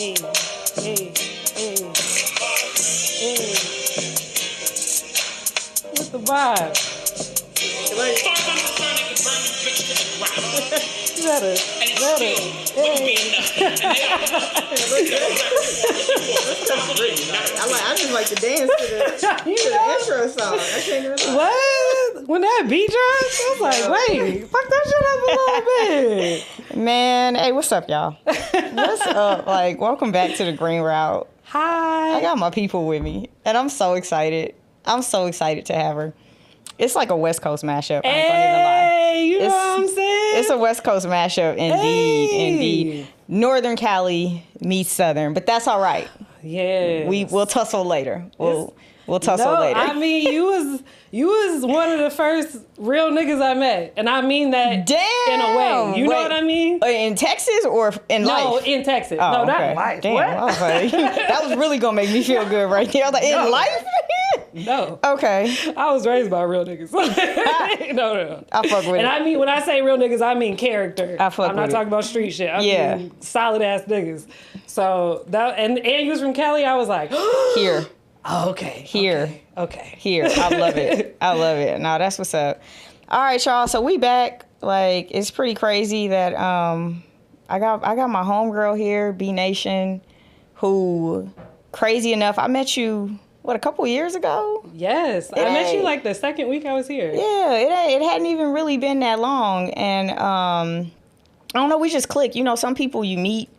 Hey, hey, hey, hey. What's the vibe? Better. Hey. I just like to dance to the intro song. I can't even lie. What? When that beat drops, I was like, wait, fuck that shit up a little bit. Man, hey, what's up, y'all? What's up? Like, welcome back to the Green Route. Hi. I got my people with me, and I'm so excited. I'm so excited to have her. It's like a West Coast mashup. I ain't gonna even lie. Hey, you know what I'm saying? It's a West Coast mashup, indeed. Northern Cali meets Southern, but that's all right. Yeah. We'll tussle later. We'll tussle later. I mean, you was one of the first real niggas I met, and I mean that in a way. You know what I mean? In Texas or in life? No, in Texas. Oh, no, not okay. in life. Damn, What? I was like, that was really gonna make me feel good right there. I was like, in life? No. Okay. I was raised by real niggas. No. I fuck with it. And I mean, when I say real niggas, I mean character. I'm not talking about street shit. I mean solid ass niggas. So that and you was from Cali. I was like, here. Oh, okay. Here. Okay. Here. I love it. I love it. No, that's what's up. All right, y'all. So we back. Like, it's pretty crazy that I got my homegirl here, B Nation, who, crazy enough, I met you, a couple years ago? Yes. I met you like the second week I was here. Yeah, it hadn't even really been that long. And I don't know, we just click. You know, some people you meet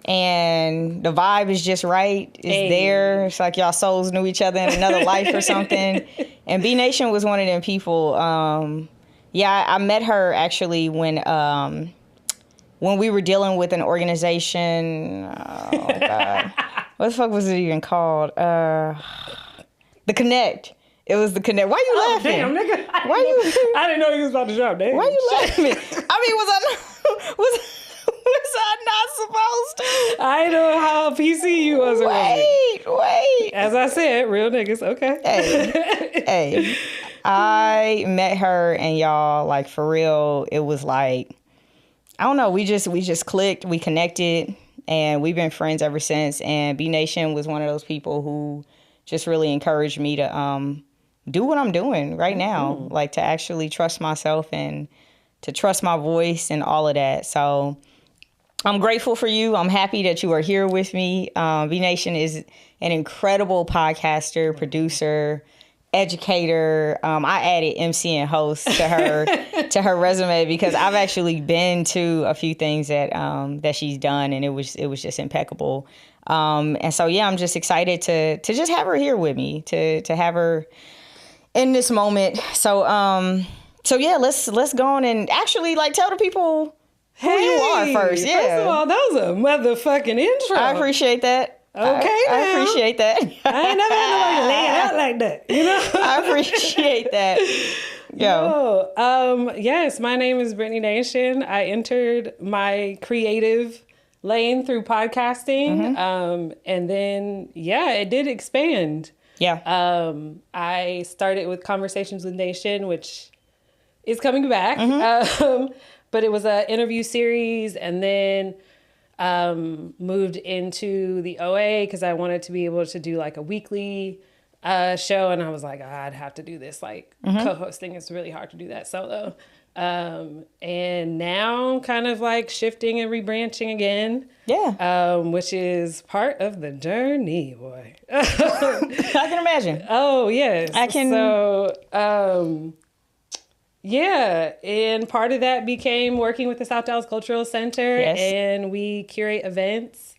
and the vibe is just right. It's there. It's like y'all souls knew each other in another life or something. And B Nation was one of them people. I met her actually when we were dealing with an organization. Oh God, what the fuck was it even called? The Connect. It was the Connect. Why you laughing? Damn, nigga. I didn't know you was about to drop names. Why you laughing? I mean, was I not supposed to? I know how PC you was. Wait. As I said, real niggas. Okay. Hey. I met her and y'all, like, for real, it was like, I don't know, we just clicked, we connected, and we've been friends ever since. And B Nation was one of those people who just really encouraged me to do what I'm doing right now, like to actually trust myself and to trust my voice and all of that. So I'm grateful for you. I'm happy that you are here with me. B Nation is an incredible podcaster, producer, educator. I added MC and host to her resume because I've actually been to a few things that she's done, and it was just impeccable. And so I'm just excited to just have her here with me, to have her in this moment. So let's go on and actually like tell the people who you are first. Yeah. First of all, that was a motherfucking intro. I appreciate that. Okay, I appreciate that. I ain't never had nobody lay it out like that, you know? I appreciate that. Yes, my name is Brittany Nation. I entered my creative lane through podcasting. And then, it did expand. Yeah. I started with Conversations with Nation, which is coming back. But it was an interview series, and then moved into the OA because I wanted to be able to do like a weekly show. And I was like, I'd have to do this. Like co-hosting is really hard to do that solo. And now kind of like shifting and rebranching again. Yeah. Which is part of the journey, boy. I can imagine. Oh, yes. I can. So, and part of that became working with the South Dallas Cultural Center, and we curate events,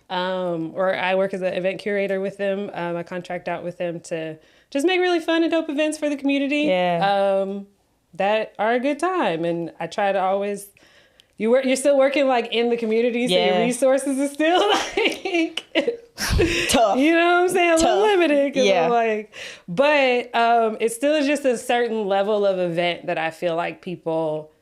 or I work as an event curator with them. I contract out with them to just make really fun and dope events for the community that are a good time. And I try to always, you're still working like in the community, so your resources are still like tough. You know what I'm saying? A little limited. Yeah. But it still is just a certain level of event that I feel like people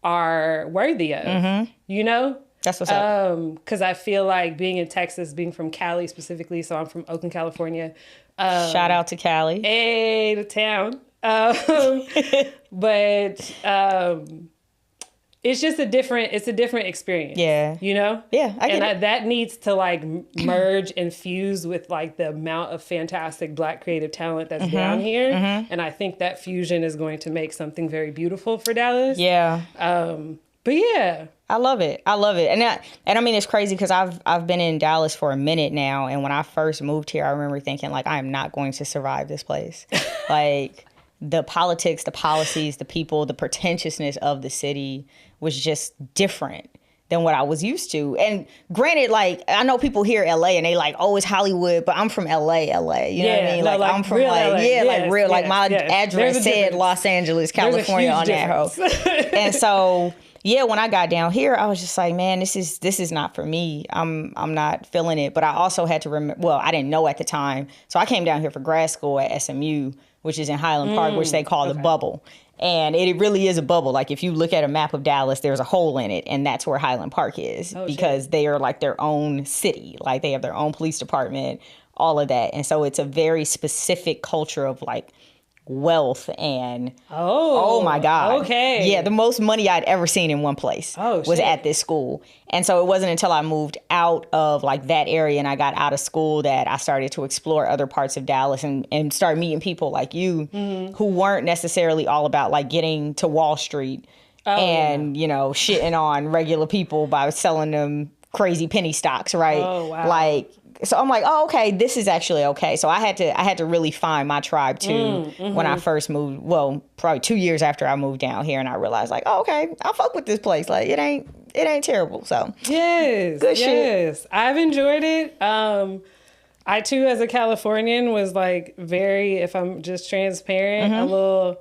are worthy of. You know? That's what's up. Because I feel like being in Texas, being from Cali specifically, so I'm from Oakland, California. Shout out to Cali. Hey, the town. But it's just it's a different experience. Yeah. You know? Yeah, I get it. That needs to like merge and fuse with like the amount of fantastic Black creative talent that's down here. And I think that fusion is going to make something very beautiful for Dallas. Yeah. But yeah. I love it. And I mean, it's crazy because I've been in Dallas for a minute now. And when I first moved here, I remember thinking like, I am not going to survive this place. Like the politics, the policies, the people, the pretentiousness of the city was just different than what I was used to. And granted, like, I know people hear LA and they like, oh, it's Hollywood, but I'm from LA. You know what I mean? No, like I'm from real like, LA. yeah, Yes, like real, like yes, my yes. address said Los Angeles, California on that hoe. And so, yeah, when I got down here, I was just like, man, this is not for me. I'm not feeling it. But I also had to remember, well, I didn't know at the time. So I came down here for grad school at SMU, which is in Highland Park, which they call the bubble. And it really is a bubble. Like if you look at a map of Dallas, there's a hole in it. And that's where Highland Park is because they are like their own city. Like they have their own police department, all of that. And so it's a very specific culture of like wealth and oh my God. Okay. Yeah, the most money I'd ever seen in one place was at this school. And so it wasn't until I moved out of like that area and I got out of school that I started to explore other parts of Dallas and start meeting people like you who weren't necessarily all about like getting to Wall Street you know, shitting on regular people by selling them crazy penny stocks, right? Oh, wow. Like, so I'm like, oh, okay, this is actually okay. So I had to really find my tribe too when I first moved. Well, probably 2 years after I moved down here, and I realized like, oh, okay, I fuck with this place. Like it ain't terrible. So good shit. Yes, I've enjoyed it. I too, as a Californian, was like very, if I'm just transparent, a little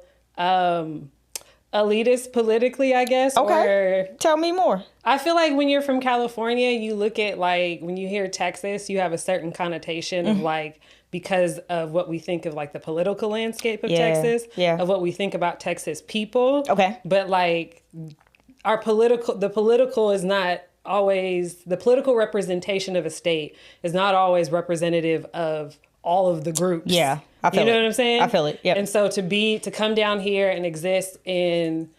elitist politically, I guess. Okay. Tell me more. I feel like when you're from California, you look at like, when you hear Texas, you have a certain connotation of like, because of what we think of like the political landscape of Texas, of what we think about Texas people. Okay. But like the political is not always, the political representation of a state is not always representative of all of the groups. Yeah. I feel you know what I'm saying? I feel it. Yep. And so to come down here and exist in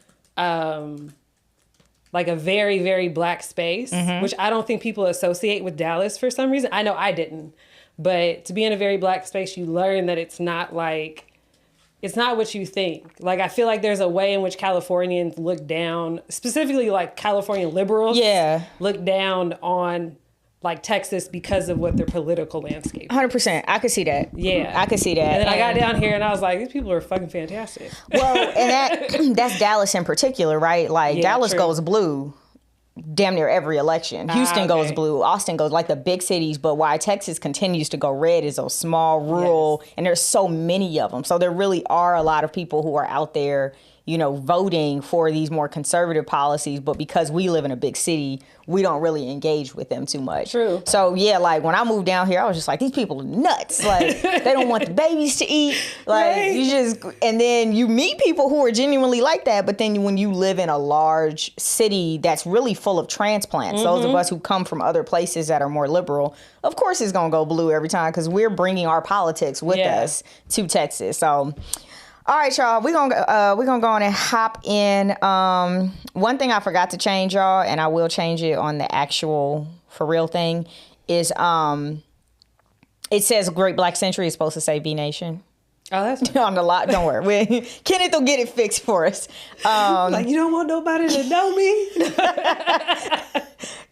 like a very, very Black space, which I don't think people associate with Dallas for some reason. I know I didn't. But to be in a very Black space, you learn that it's not what you think. Like, I feel like there's a way in which Californians look down, specifically like California liberals, look down on like Texas because of what their political landscape is. 100%. I could see that. Yeah. I could see that. And then I got down here and I was like, these people are fucking fantastic. Well, and that's Dallas in particular, right? Like Dallas goes blue damn near every election. Houston goes blue. Austin goes like the big cities. But why Texas continues to go red is those small rural, and there's so many of them. So there really are a lot of people who are out there, you know, voting for these more conservative policies, but because we live in a big city, we don't really engage with them too much. True. So yeah, like when I moved down here, I was just like, these people are nuts. Like they don't want the babies to eat. Like you just, and then you meet people who are genuinely like that. But then when you live in a large city that's really full of transplants, those of us who come from other places that are more liberal, of course it's gonna go blue every time because we're bringing our politics with us to Texas. So. All right, y'all, we're gonna go on and hop in. One thing I forgot to change, y'all, and I will change it on the actual for real thing, is it says Great Black Century is supposed to say B Nation. Oh, that's on the lot. Don't worry. Kenneth will get it fixed for us. Like, you don't want nobody to know me?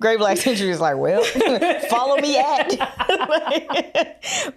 Great Black Century is like, well, follow me at.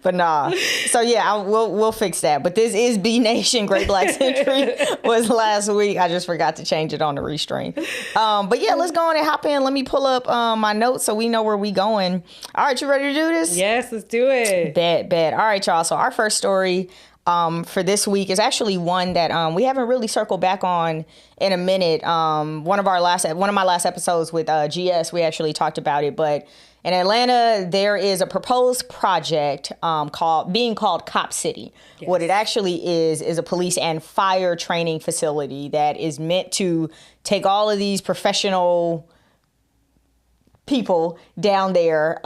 But nah. So yeah, we'll fix that. But this is B Nation. Great Black Century was last week. I just forgot to change it on the restream. But yeah, let's go on and hop in. Let me pull up my notes so we know where we going. All right, you ready to do this? Yes, let's do it. Bet. All right, y'all. So our first story for this week is actually one that we haven't really circled back on in a minute. One of my last episodes with GS, we actually talked about it. But in Atlanta, there is a proposed project called Cop City. Yes. What it actually is a police and fire training facility that is meant to take all of these professional people down there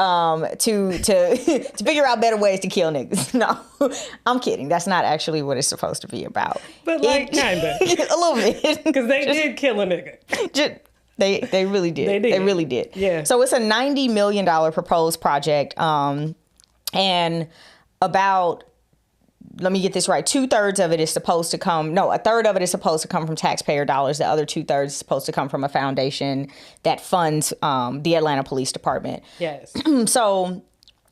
to figure out better ways to kill niggas. No, I'm kidding. That's not actually what it's supposed to be about. But like, kind of. A little bit. Because they did kill a nigga. They really did. They did. They really did. Yeah. So it's a $90 million proposed project. And about, let me get this right, a third of it is supposed to come from taxpayer dollars. The other 2/3 is supposed to come from a foundation that funds the Atlanta Police Department. Yes. So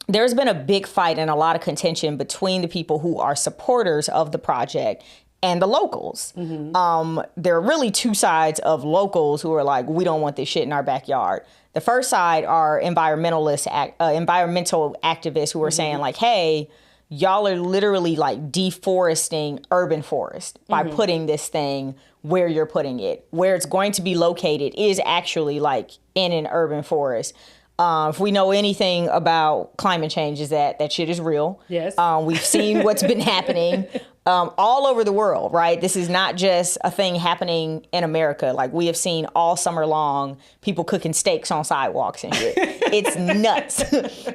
there's been a big fight and a lot of contention between the people who are supporters of the project and the locals. There are really two sides of locals who are like, we don't want this shit in our backyard. The first side are environmental activists who are saying like, hey, y'all are literally like deforesting urban forest by putting this thing where you're putting it. Where it's going to be located is actually like in an urban forest. If we know anything about climate change, is that shit is real. Yes. We've seen what's been happening all over the world, right? This is not just a thing happening in America. Like we have seen all summer long people cooking steaks on sidewalks and shit. It's nuts.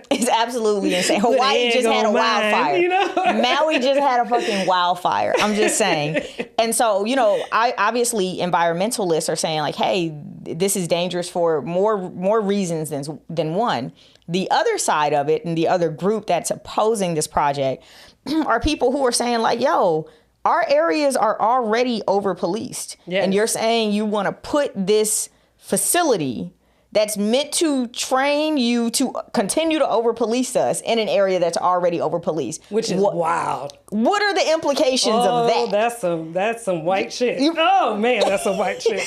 It's absolutely insane. Hawaii just had a wildfire. You know? Maui just had a fucking wildfire. I'm just saying. And so, obviously environmentalists are saying like, hey, this is dangerous for more reasons than one. The other side of it and the other group that's opposing this project are people who are saying like, yo, our areas are already over-policed. Yes. And you're saying you want to put this facility that's meant to train you to continue to over-police us in an area that's already over-policed. Which is wild. What are the implications of that? That's some white shit. Oh, man, that's some white shit.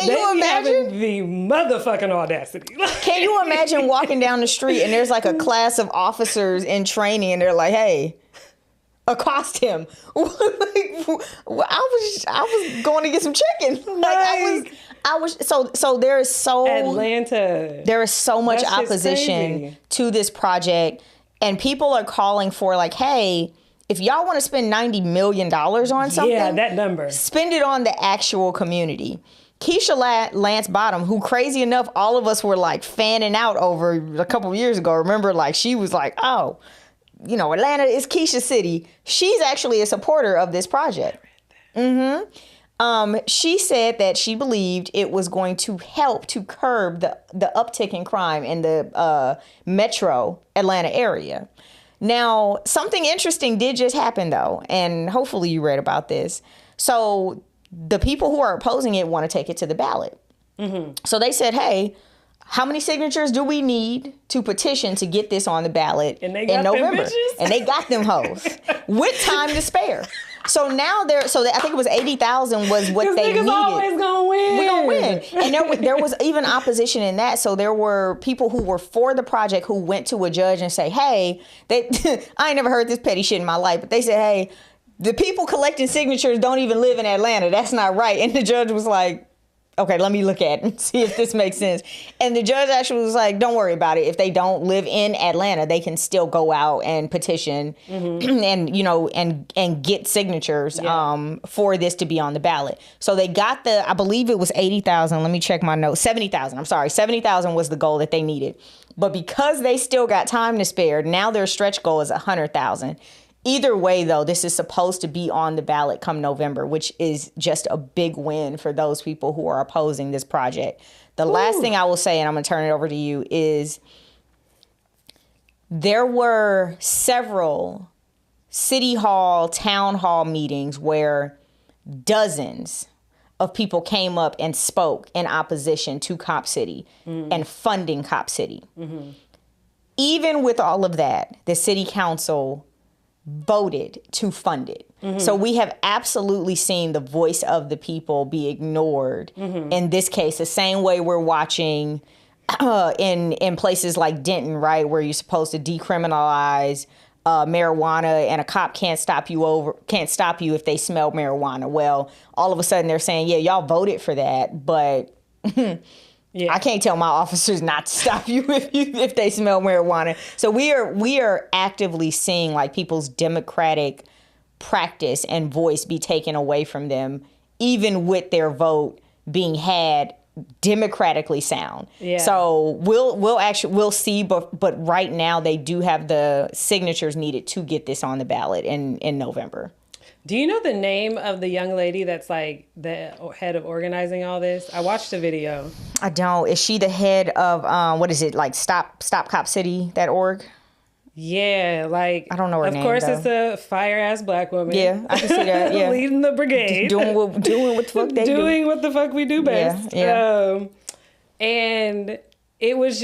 Can you imagine? Having the motherfucking audacity. Can you imagine walking down the street and there's like a class of officers in training and they're like, hey, accost him. I was going to get some chicken. Like so there is Atlanta. There is so much opposition to this project, and people are calling for like, hey, if y'all want to spend $90 million on something, that number, spend it on the actual community. Keisha Lance Bottom, who crazy enough, all of us were like fanning out over a couple of years ago. Remember, like she was like, oh, Atlanta is Keisha City. She's actually a supporter of this project. She said that she believed it was going to help to curb the uptick in crime in the metro Atlanta area. Now, something interesting did just happen, though, and hopefully you read about this. So the people who are opposing it want to take it to the ballot. So they said, hey, how many signatures do we need to petition to get this on the ballot in November? And they got them hoes with time to spare. So now I think it was 80,000 was what they needed. Always gonna win. We're gonna win. And there was even opposition in that. So there were people who were for the project who went to a judge and say, hey, I ain't never heard this petty shit in my life, but they said, hey, the people collecting signatures don't even live in Atlanta. That's not right. And the judge was like, okay, let me look at it and see if this makes sense. And the judge actually was like, don't worry about it. If they don't live in Atlanta, they can still go out and petition and get signatures for this to be on the ballot. So they got I believe it was 80,000. Let me check my notes. 70,000. I'm sorry. 70,000 was the goal that they needed. But because they still got time to spare, now their stretch goal is 100,000. Either way, though, this is supposed to be on the ballot come November, which is just a big win for those people who are opposing this project. The last thing I will say, and I'm going to turn it over to you, is there were several city hall, town hall meetings where dozens of people came up and spoke in opposition to Cop City and funding Cop City. Even with all of that, the city council voted to fund it. So we have absolutely seen the voice of the people be ignored. In this case, the same way we're watching in places like Denton, right, where you're supposed to decriminalize marijuana, and a cop can't stop you if they smell marijuana. Well, all of a sudden they're saying, yeah, y'all voted for that, but I can't tell my officers not to stop you if they smell marijuana. So we are actively seeing like people's democratic practice and voice be taken away from them, even with their vote being had democratically sound. Yeah. So we'll see, but right now they do have the signatures needed to get this on the ballot in November. Do you know the name of the young lady that's like the head of organizing all this? I watched a video. I don't. Is she the head of what is it, like stopcopcity.org? Yeah, like I don't know her name. Of course, though. It's a fire ass black woman. Yeah, I can see that. Yeah, leading the brigade, doing what the fuck they do. Doing what the fuck we do best. Yeah. And it was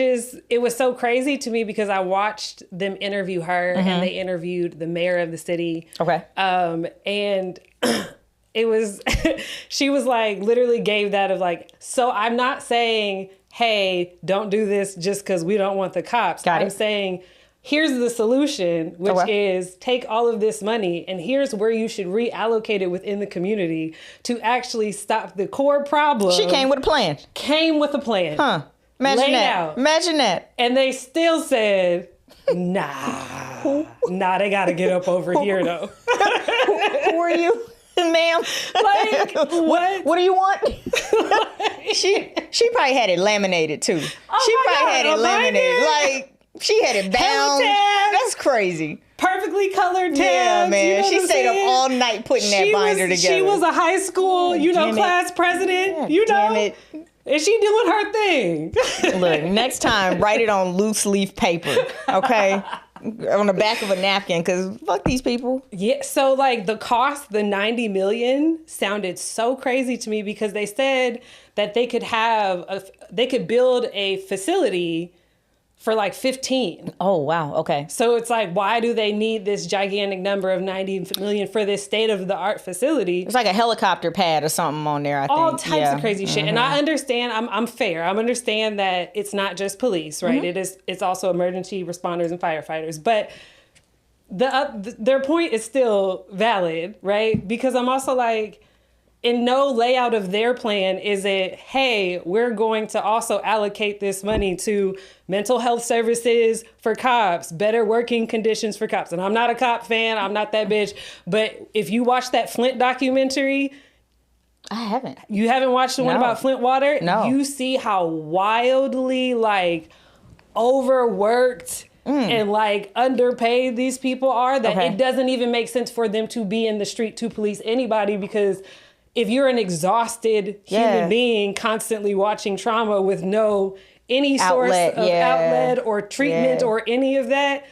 so crazy to me because I watched them interview her, and they interviewed the mayor of the city. Okay. And it was, she was like, literally gave that of like, so I'm not saying, hey, don't do this just because we don't want the cops. I'm saying, here's the solution, which is take all of this money and here's where you should reallocate it within the community to actually stop the core problem. She came with a plan. Huh. Imagine that. Imagine that. And they still said, nah, they got to get up over here though. Who are you, ma'am? Like, what do you want? She probably had it laminated too. She probably had it laminated. Like, she had it bound. That's crazy. Perfectly colored tabs. Yeah, man. You know she stayed up all night putting that binder together. She was a high school, class president. Damn it. And she doing her thing. Look, next time, write it on loose leaf paper, okay? On the back of a napkin, because fuck these people. Yeah, so like the cost, the $90 million, sounded so crazy to me because they said that they could build a facility for like 15. Oh, wow. Okay. So it's like, why do they need this gigantic number of 90 million for this state-of-the-art facility? It's like a helicopter pad or something on there, I think. All types of crazy shit. And I understand, I'm fair. I understand that it's not just police, right? It's also emergency responders and firefighters. But their point is still valid, right? Because I'm also like, in no layout of their plan is it, hey, we're going to also allocate this money to mental health services for cops, better working conditions for cops. And I'm not a cop fan. I'm not that bitch. But if you watch that Flint documentary, I haven't. You haven't watched the one about Flint water? No. You see how wildly like overworked and like underpaid these people are that it doesn't even make sense for them to be in the street to police anybody, because if you're an exhausted human being constantly watching trauma with any source of outlet or treatment or any of that,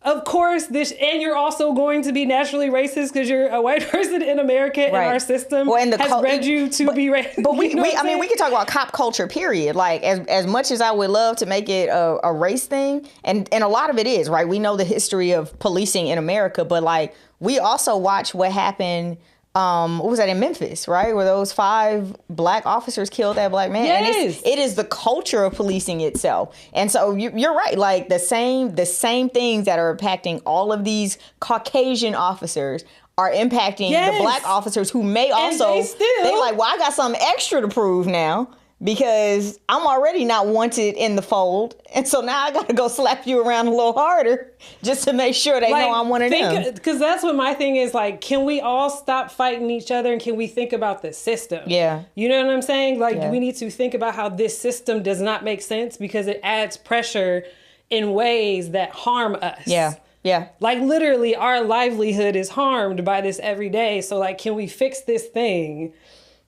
of course, and you're also going to be naturally racist because you're a white person in America and our system has bred you to be racist. But we can talk about cop culture, period. Like, as much as I would love to make it a race thing, and a lot of it is, right? We know the history of policing in America, but like, we also watch what happened. What was that in Memphis, right? Where those 5 black officers killed that black man. Yes. And it is the culture of policing itself. And so you're right. Like the same things that are impacting all of these Caucasian officers are impacting the black officers who may also, they're like, well, I got something extra to prove now, because I'm already not wanted in the fold. And so now I got to go slap you around a little harder just to make sure they know I'm one of them. Because that's what my thing is, like, can we all stop fighting each other and can we think about the system? Yeah. You know what I'm saying? Like, we need to think about how this system does not make sense because it adds pressure in ways that harm us. Yeah. Yeah. Like, literally, our livelihood is harmed by this every day. So, like, can we fix this thing?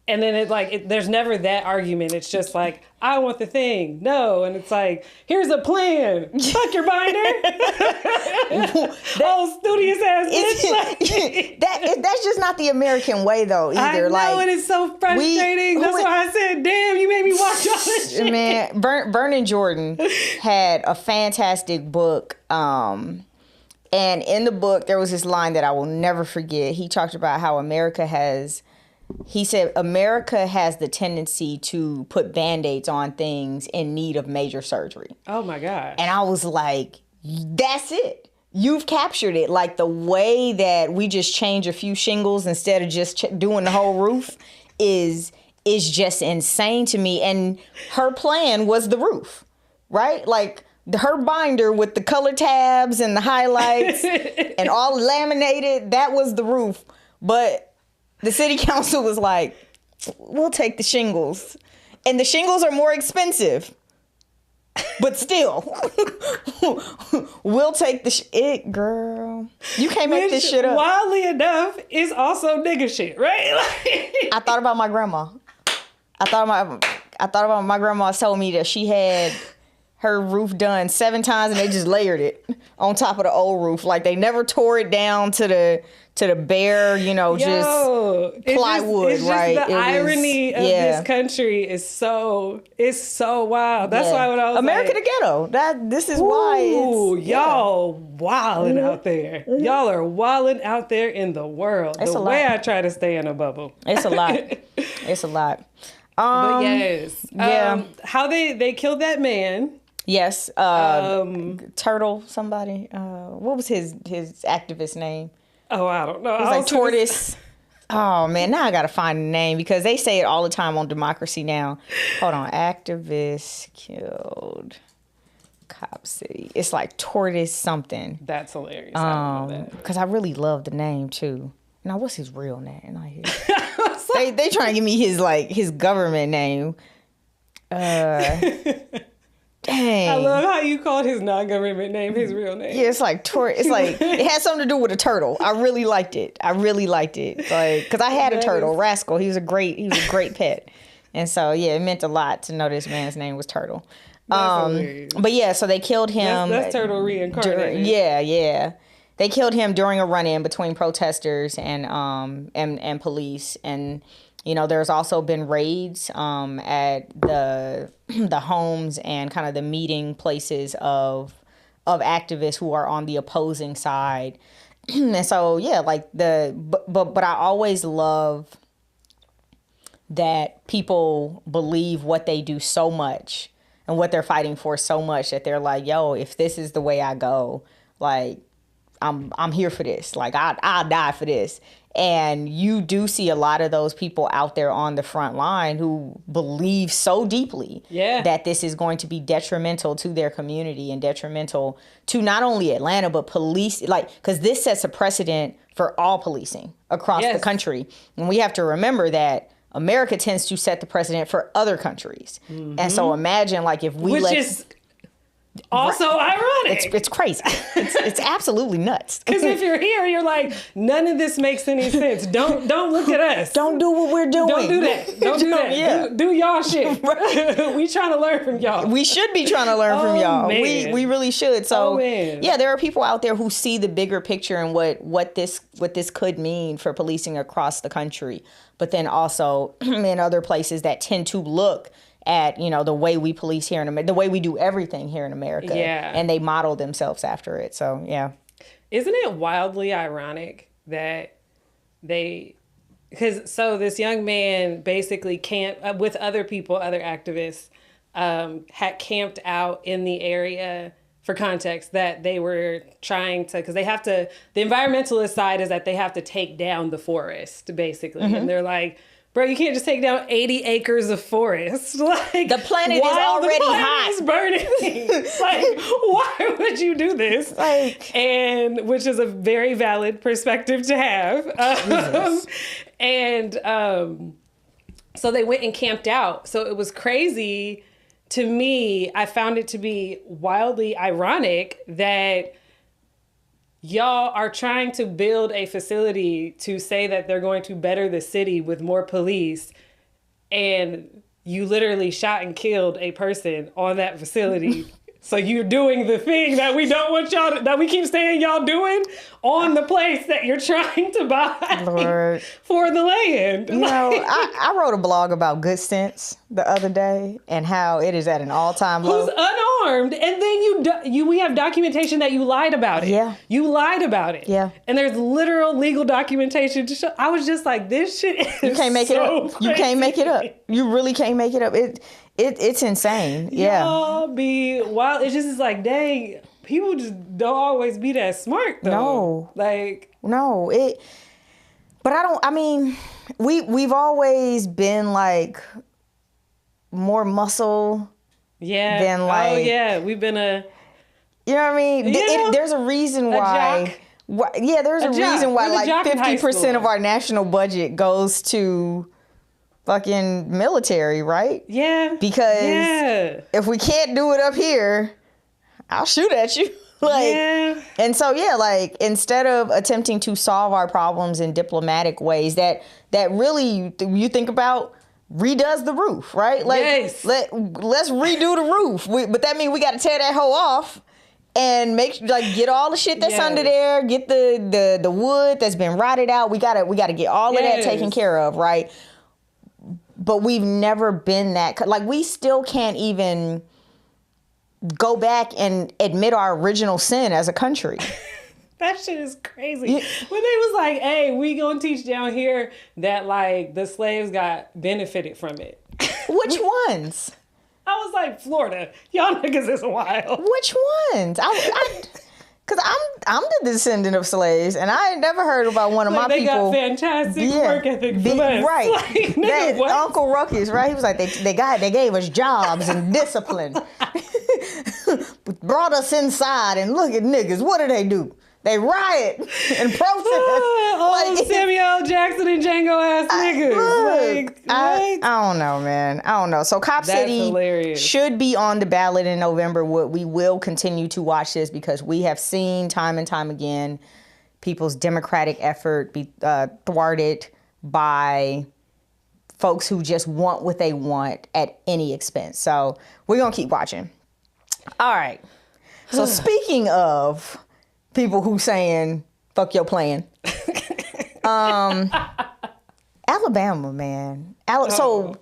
And then there's never that argument. It's just like, I want the thing. No. And it's like, here's a plan. Fuck your binder. Oh, studious ass bitch. That's just not the American way, though, either. I know, and it's so frustrating. That's why I said, damn, you made me watch all this shit. Man, Vernon Jordan had a fantastic book. And in the book, there was this line that I will never forget. He talked about how he said America has the tendency to put Band-Aids on things in need of major surgery. Oh my God. And I was like, that's it. You've captured it. Like, the way that we just change a few shingles instead of just doing the whole roof is just insane to me. And her plan was the roof, right? Like, her binder with the color tabs and the highlights and all laminated, that was the roof. But the city council was like, we'll take the shingles. And the shingles are more expensive. But still, we'll take the it, girl. You can't make this shit up. Wildly enough, is also nigga shit, right? I thought about my grandma. I thought about my grandma told me that she had her roof done 7 times and they just layered it on top of the old roof. Like they never tore it down to the bare, just plywood, it's right? Just the irony of this country is so wild. That's why when I was America the ghetto. This is why y'all wilding out there. Mm-hmm. Y'all are wilding out there in the world. It's the way I try to stay in a bubble. It's a lot. It's a lot. But yes. How they killed that man. Yes. Turtle somebody. What was his activist name? Oh, I don't know. It was like Tortoise. Oh, man. Now I got to find the name because they say it all the time on Democracy Now! Hold on. Activist killed Cop City. It's like Tortoise something. That's hilarious. Because I really love the name, too. Now, what's his real name? They trying to give me his government name. Dang. I love how you called his non-government name his real name. Yeah, it's like it had something to do with a turtle. I really liked it. Like, because I had a turtle, Rascal. He was a great pet. And so, yeah, it meant a lot to know this man's name was Turtle. But yeah, so they killed him. That's Turtle reincarnated. Yeah. They killed him during a run-in between protesters and police. And there's also been raids at the homes and kind of the meeting places of activists who are on the opposing side. And so yeah, like but I always love that people believe what they do so much and what they're fighting for so much that they're like, yo, if this is the way I go, like I'm here for this. Like I'll die for this. And you do see a lot of those people out there on the front line who believe so deeply that this is going to be detrimental to their community and detrimental to not only Atlanta, but police, because this sets a precedent for all policing across the country. And we have to remember that America tends to set the precedent for other countries. Mm-hmm. And so imagine if we is also ironic. It's crazy. It's absolutely nuts. Because if you're here, you're like, none of this makes any sense. Don't look at us. Don't do what we're doing. Don't do that. Don't do that. Yeah. Do y'all shit. Right. We trying to learn from y'all. We should be trying to learn from y'all. Man. We really should. So there are people out there who see the bigger picture and what this could mean for policing across the country. But then also in other places that tend to look at the way we police here in America, the way we do everything here in America, and they model themselves after it. So isn't it wildly ironic that so this young man basically camped with other people, other activists, had camped out in the area. For context, that they were trying to, because they have to. The environmentalist side is that they have to take down the forest, basically, and they're like, bro, you can't just take down 80 acres of forest. Like the planet is already hot. It's burning. Like, why would you do this? And which is a very valid perspective to have. So they went and camped out. So it was crazy to me. I found it to be wildly ironic that y'all are trying to build a facility to say that they're going to better the city with more police, and you literally shot and killed a person on that facility. So you're doing the thing that we don't want y'all that we keep saying y'all doing on the place that you're trying to buy for the land. I wrote a blog about good sense the other day and how it is at an all-time low. Who's unarmed, and then we have documentation that you lied about it. Yeah, you lied about it. Yeah, and there's literal legal documentation to show. I was just like, this shit is you can't make it up. Crazy. You can't make it up. You really can't make it up. It's insane. Yeah. Y'all be wild. It's just like, dang, people just don't always be that smart though. We've always been more muscle. Yeah. Than we've been a. You know what I mean? There's a reason why. There's a reason why 50% of our national budget goes to fucking military, right? Yeah. Because if we can't do it up here, I'll shoot at you. And so, like, instead of attempting to solve our problems in diplomatic ways that really, you think about, redoes the roof, right? Like, let's redo the roof. But that means we got to tear that hoe off and get all the shit that's under there, get the wood that's been rotted out. We gotta get all of that taken care of, right? But we've never been that, like, we still can't even go back and admit our original sin as a country. That shit is crazy. When they was like, hey, we gonna teach down here that, like, the slaves got benefited from it. Which ones? I was like, Florida. Y'all niggas is wild. Which ones? Because I'm the descendant of slaves, and I ain't never heard about one of my they people. They got fantastic work ethic from us. Right. Like, nigga, what? Uncle Ruckus, right? He was like, they gave us jobs and discipline. Brought us inside, and look at niggas. What do? They riot and protest. Samuel L. Jackson and Django ass niggas. I don't know, man. I don't know. So Cop City should be on the ballot in November. We will continue to watch this because we have seen time and time again people's democratic effort be thwarted by folks who just want what they want at any expense. So we're going to keep watching. All right. So speaking of people who saying fuck your plan, Alabama, man. So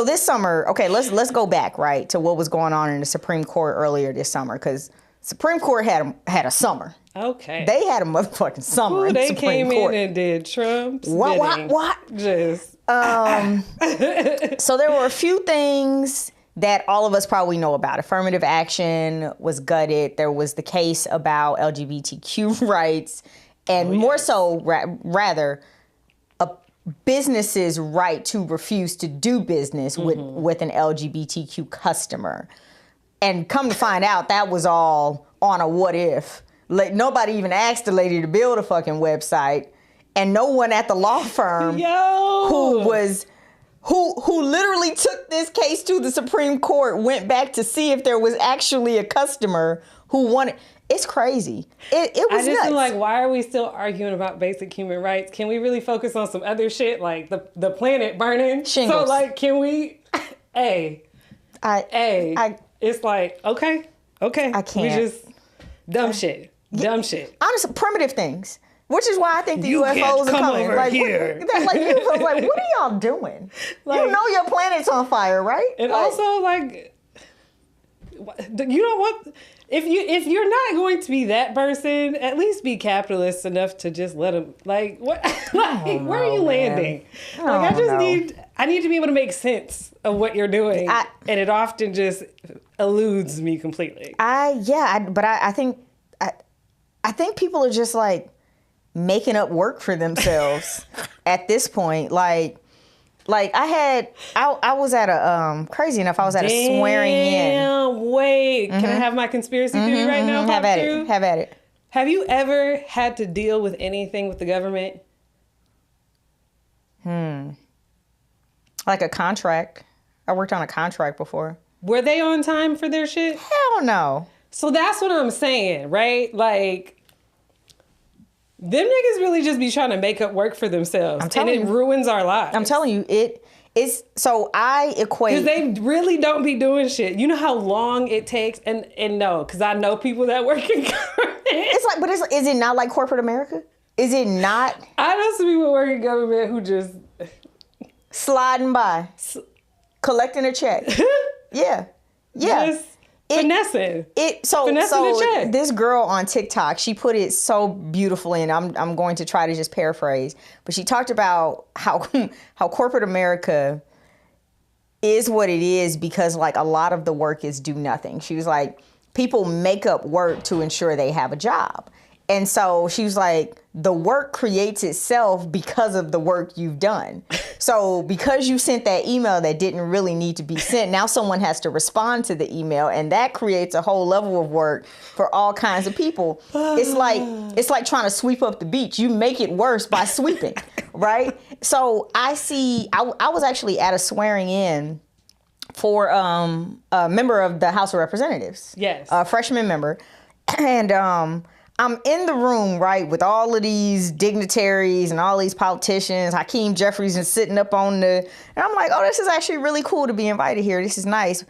this summer, okay, let's go back, right, to what was going on in the Supreme Court earlier this summer, because Supreme Court had a summer. Okay. They had a motherfucking summer in the Supreme Court. They came in and did Trump's what? Just. So there were a few things that all of us probably know about. Affirmative action was gutted. There was the case about LGBTQ rights, and more so, rather, a business's right to refuse to do business with an LGBTQ customer. And come to find out, that was all on a what if. Like, nobody even asked the lady to build a fucking website, and no one at the law firm who literally took this case to the Supreme Court went back to see if there was actually a customer who wanted. It's crazy. It was I just nuts. feel like, why are we still arguing about basic human rights? Can we really focus on some other shit, like the planet burning? Shingles. So, like, can we? It's like, okay. I can't. We just dumb shit. Honestly, primitive things. Which is why I think the You UFOs are come coming. over here. UFOs, what are y'all doing? You know your planet's on fire, right? And also, you know what? If you're not going to be that person, at least be capitalist enough to just let them. Like, what? Where are you landing? I need to be able to make sense of what you're doing, and it often just eludes me completely. I think people are just like making up work for themselves at this point. Like I was at a crazy enough. I was at a swearing in. Wait, can I have my conspiracy theory right now? Have at it. Have you ever had to deal with anything with the government? Like a contract. I worked on a contract before. Were they on time for their shit? Hell no. So that's what I'm saying, right? Like, them niggas really just be trying to make up work for themselves. And it ruins our lives. I'm telling you, so I equate. Because they really don't be doing shit. You know how long it takes? And no, because I know people that work in government. Is it not like corporate America? Is it not? I know some people work in government who just sliding by, collecting a check. Yeah. Just finessing. Finessing the check. This girl on TikTok, she put it so beautifully, and I'm going to try to just paraphrase, but she talked about how corporate America is what it is because, like, a lot of the work is do nothing. She was like, people make up work to ensure they have a job. And so she was like, the work creates itself because of the work you've done. So because you sent that email that didn't really need to be sent, now someone has to respond to the email, and that creates a whole level of work for all kinds of people. It's like trying to sweep up the beach. You make it worse by sweeping, right? So I was actually at a swearing in for a member of the House of Representatives. Yes. A freshman member. And I'm in the room, right, with all of these dignitaries and all these politicians. Hakeem Jeffries is sitting up on and I'm like, oh, this is actually really cool to be invited here. This is nice.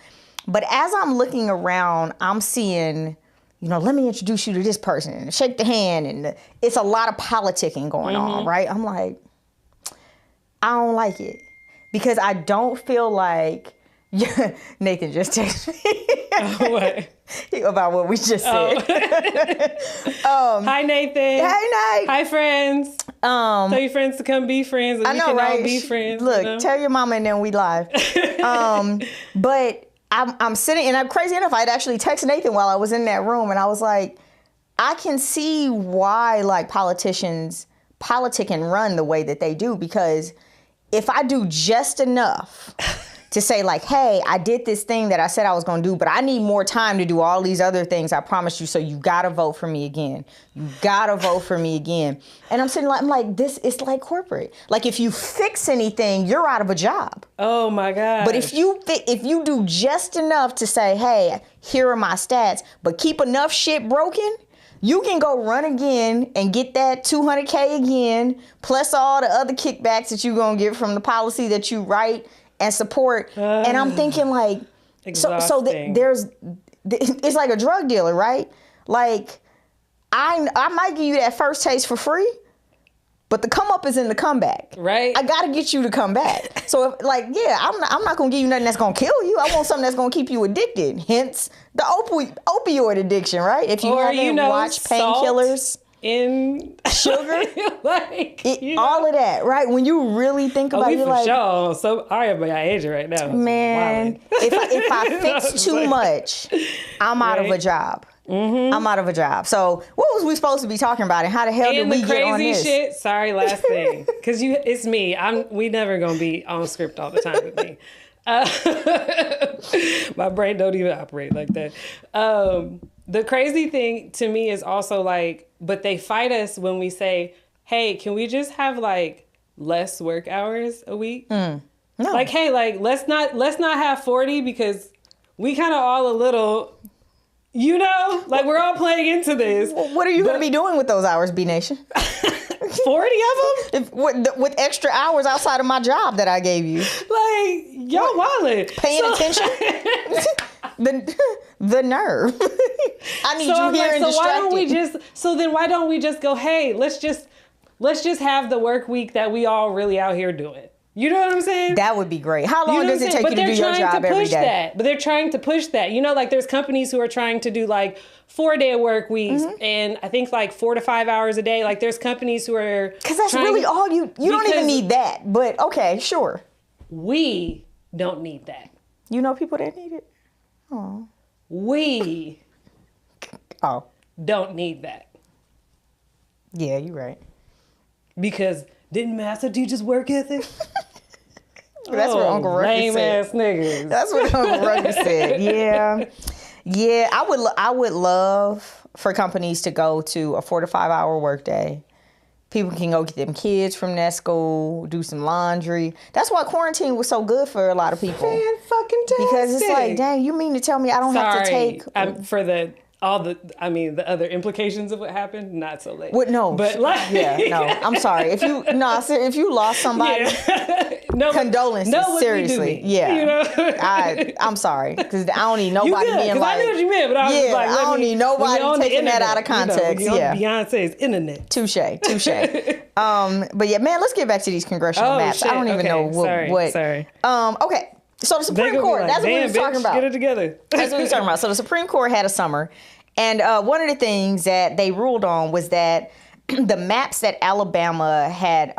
But as I'm looking around, I'm seeing, let me introduce you to this person and shake the hand. And it's a lot of politicking going on, right? I'm like, I don't like it because I don't feel like Nathan just texted me What? about what we just said. Hi, Nathan. Hey, Nate. Hi, friends. Tell your friends to come be friends. And I know, we can right? all be friends. Look, tell your mama and then we live. But I'm sitting, and I'm crazy enough, I'd actually text Nathan while I was in that room, and I was like, I can see why like politicians politic and run the way that they do, because if I do just enough to say like, hey, I did this thing that I said I was going to do, but I need more time to do all these other things I promised you, so you got to vote for me again. You got to vote for me again. And I'm like, this is like corporate. Like if you fix anything, you're out of a job. Oh my God. But if you do just enough to say, hey, here are my stats, but keep enough shit broken, you can go run again and get that $200K again, plus all the other kickbacks that you're going to get from the policy that you write and support. And I'm thinking like, there's it's like a drug dealer, right? Like I might give you that first taste for free, but the come up is in the comeback. Right. I got to get you to come back. So if, I'm not going to give you nothing that's going to kill you. I want something that's going to keep you addicted. Hence the opioid addiction, right? If you haven't watched Painkillers, in sugar, like all of that, right? When you really think about it, you're like, sure. So I am at age right now. Man, if I fix too much, I'm out of a job. Mm-hmm. I'm out of a job. So what was we supposed to be talking about, and how the hell did we get on this? Shit. Sorry, last thing, because it's me. We never gonna be on script all the time with me. My brain don't even operate like that. The crazy thing to me is also like, but they fight us when we say, hey, can we just have like less work hours a week? No. Like, hey, like let's not have 40 because we kind of all a little, like we're all playing into this. What are you going to be doing with those hours, B Nation? 40 of them? With extra hours outside of my job that I gave you. Like, y'all wildin'. Paying attention? The nerve. I need you here and distracted. Why don't we just go, hey, let's just have the work week that we all really out here doing. You know what I'm saying? That would be great. How long does it take you to do your job every day? But they're trying to push that. Like there's companies who are trying to do like 4-day work weeks, and I think like 4 to 5 hours a day. Like there's companies who are because that's really all you don't even need that. But okay, sure. We don't need that. You know people that need it. Oh. We don't need that. Yeah, you're right. Because didn't Master teach us work ethic? That's what Uncle Rucker said. Lame ass niggas. That's what Uncle Rucker said. Yeah. I would love for companies to go to a 4 to 5 hour workday. People can go get them kids from that school, do some laundry. That's why quarantine was so good for a lot of people. Fan-fucking-tastic. Because it's like, dang, you mean to tell me I don't have to take... for the other implications of what happened, not so late. No. But like... Yeah, no, I'm sorry. If you lost somebody, condolences, seriously. Yeah. I'm sorry, because I don't need nobody being like... I knew what you meant, but I was just like... I don't need nobody taking that out of context. Beyonce's internet. Touche. But yeah, man, let's get back to these congressional maps. Shit. I don't even know what... Sorry. Okay. So the Supreme Court, that's what we were talking about. Get it together. That's what we were talking about. So the Supreme Court had a summer. And one of the things that they ruled on was that the maps that Alabama had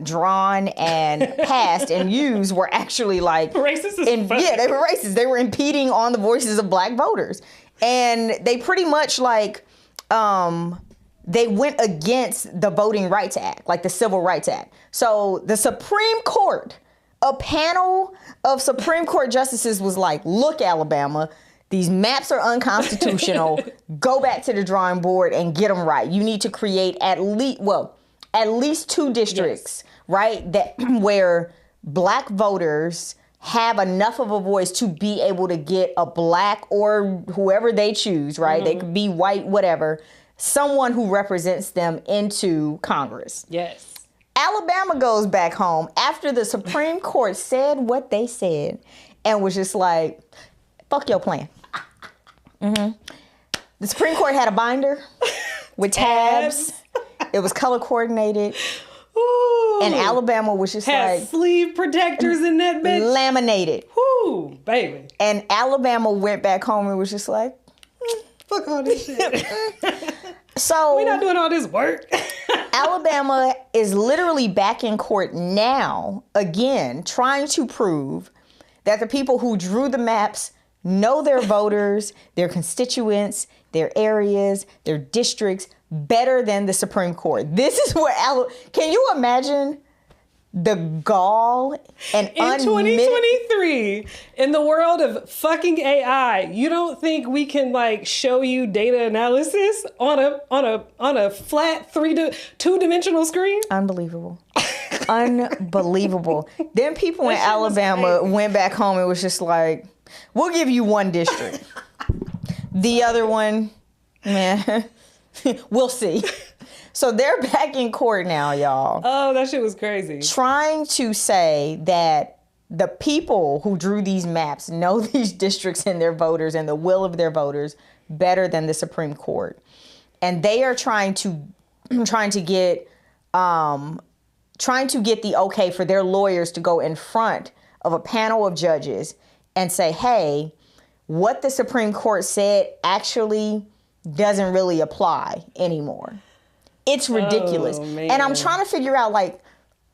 drawn and passed and used were actually like... Racist as fuck. Yeah, they were racist. They were impeding on the voices of black voters. And they pretty much like... they went against the Voting Rights Act, like the Civil Rights Act. So the Supreme Court... A panel of Supreme Court justices was like, look, Alabama, these maps are unconstitutional. Go back to the drawing board and get them right. You need to create at least 2 districts, right? That where black voters have enough of a voice to be able to get a black or whoever they choose, right? They could be white, whatever, someone who represents them into Congress. Yes. Alabama goes back home after the Supreme Court said what they said and was just like, fuck your plan. The Supreme Court had a binder with tabs. It was color coordinated. Ooh. And Alabama was just had like sleeve protectors in that bitch. Laminated. Whoo, baby. And Alabama went back home and was just like, fuck all this shit. So we're not doing all this work. Alabama is literally back in court now, again, trying to prove that the people who drew the maps know their voters, their constituents, their areas, their districts better than the Supreme Court. This is where can you imagine the gall and in 2023 in the world of fucking AI, you don't think we can like show you data analysis on a flat two-dimensional screen? Unbelievable. Unbelievable. Then people in Alabama went back home and was just like, we'll give you one district. The other one, man, we'll see. So they're back in court now, y'all. Oh, that shit was crazy. Trying to say that the people who drew these maps know these districts and their voters and the will of their voters better than the Supreme Court. And they are trying to get the okay for their lawyers to go in front of a panel of judges and say, hey, what the Supreme Court said actually doesn't really apply anymore. It's ridiculous. Oh, and I'm trying to figure out, like,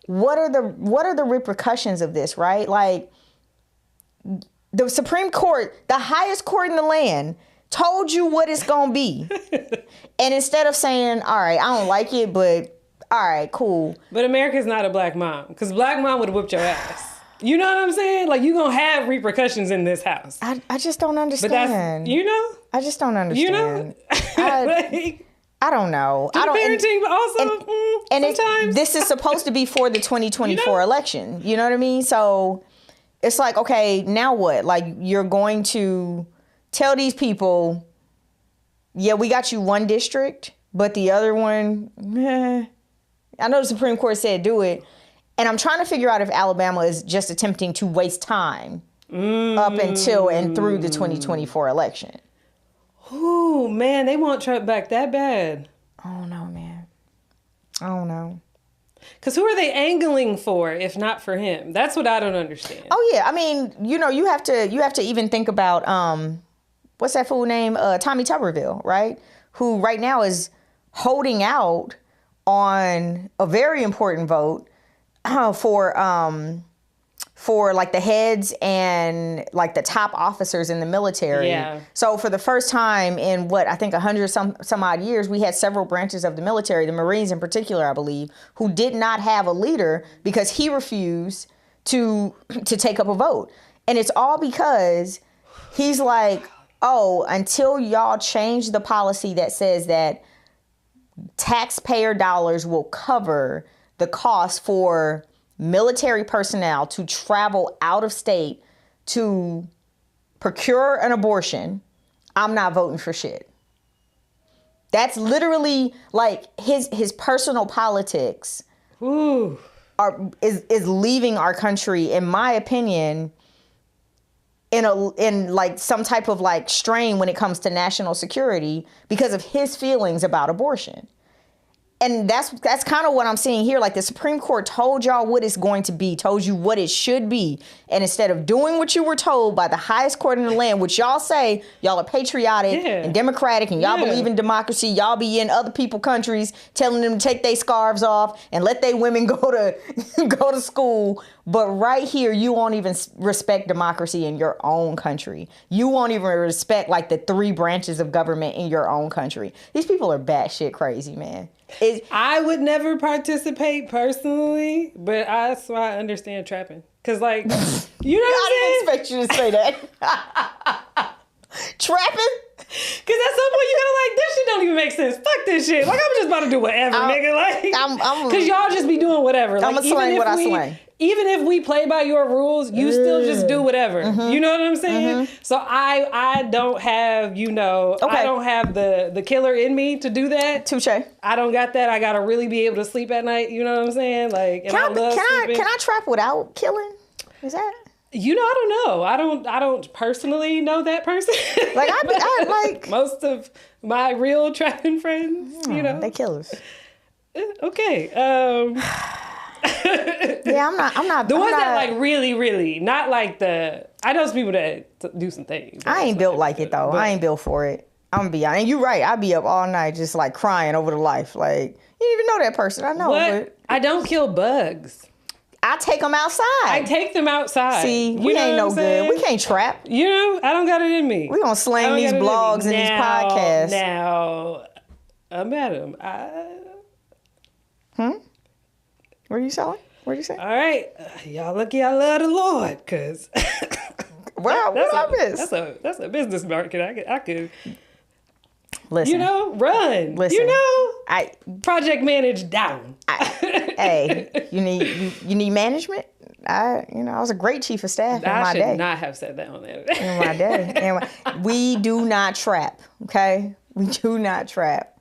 what are the repercussions of this, right? Like, the Supreme Court, the highest court in the land, told you what it's going to be. And instead of saying, all right, I don't like it, but all right, cool. But America's not a black mom, because black mom would have whooped your ass. You know what I'm saying? Like, you're going to have repercussions in this house. I just don't understand. But that's, you know? I just don't understand. You know? I don't know. I don't parenting, but also and sometimes this is supposed to be for the 2024 election. You know what I mean? So it's like, okay, now what? Like, you're going to tell these people, yeah, we got you one district, but the other one, meh. I know the Supreme Court said do it. And I'm trying to figure out if Alabama is just attempting to waste time up until and through the 2024 election. Ooh, man, they want Trump back that bad. I don't know, man. I don't know. Because who are they angling for if not for him? That's what I don't understand. Oh, yeah. I mean, you know, you have to even think about, what's that fool name? Tommy Tuberville, right? Who right now is holding out on a very important vote for like the heads and like the top officers in the military. Yeah. So for the first time in what I think 100 some odd years, we had several branches of the military, the Marines in particular, I believe, who did not have a leader because he refused to take up a vote. And it's all because he's like, oh, until y'all change the policy that says that taxpayer dollars will cover the cost for military personnel to travel out of state to procure an abortion, I'm not voting for shit. That's literally like his personal politics. Ooh. is leaving our country, in my opinion, in like some type of like strain when it comes to national security because of his feelings about abortion. And that's kind of what I'm seeing here. Like, the Supreme Court told y'all what it's going to be, told you what it should be. And instead of doing what you were told by the highest court in the land, which y'all say y'all are patriotic and democratic and y'all believe in democracy, y'all be in other people's countries telling them to take their scarves off and let their women go to school. But right here, you won't even respect democracy in your own country. You won't even respect like the 3 branches of government in your own country. These people are batshit crazy, man. I would never participate personally, but that's why I understand trapping. Because, like, you know what I'm saying? I didn't expect you to say that. Trapping? Because at some point you're going to like, this shit don't even make sense. Fuck fuck this shit. Like, I'm just about to do whatever, nigga. Like, because y'all just be doing whatever. Like, I'm going to slang what I slang. Even if we play by your rules, you still just do whatever. You know what I'm saying? So I don't have, I don't have the killer in me to do that. Touche. I don't got that. I got to really be able to sleep at night. You know what I'm saying? Like, can I trap without killing? Is that? I don't know. I don't personally know that person. Like, I like most of my real trapping friends, they killers. Okay. Yeah, I'm not. The ones that like really, really, not like I know some people that do some things. I ain't built like it though. I ain't built for it. I'm gonna be honest. And you're right. I be up all night just like crying over the life. Like, you didn't even know that person. I know. But I don't kill bugs. I take them outside. I take them outside. See, we ain't no good. We can't trap. I don't got it in me. We gonna slang these blogs and these podcasts. Now, madam, What are you selling? What are you saying? All right, y'all lucky I love the Lord, cause what I miss? That's a business market. I could. Listen, run. Listen, I project manage down. Hey, you need management. I was a great chief of staff in my day. I should not have said that on there. In my day, and we do not trap. Okay, we do not trap.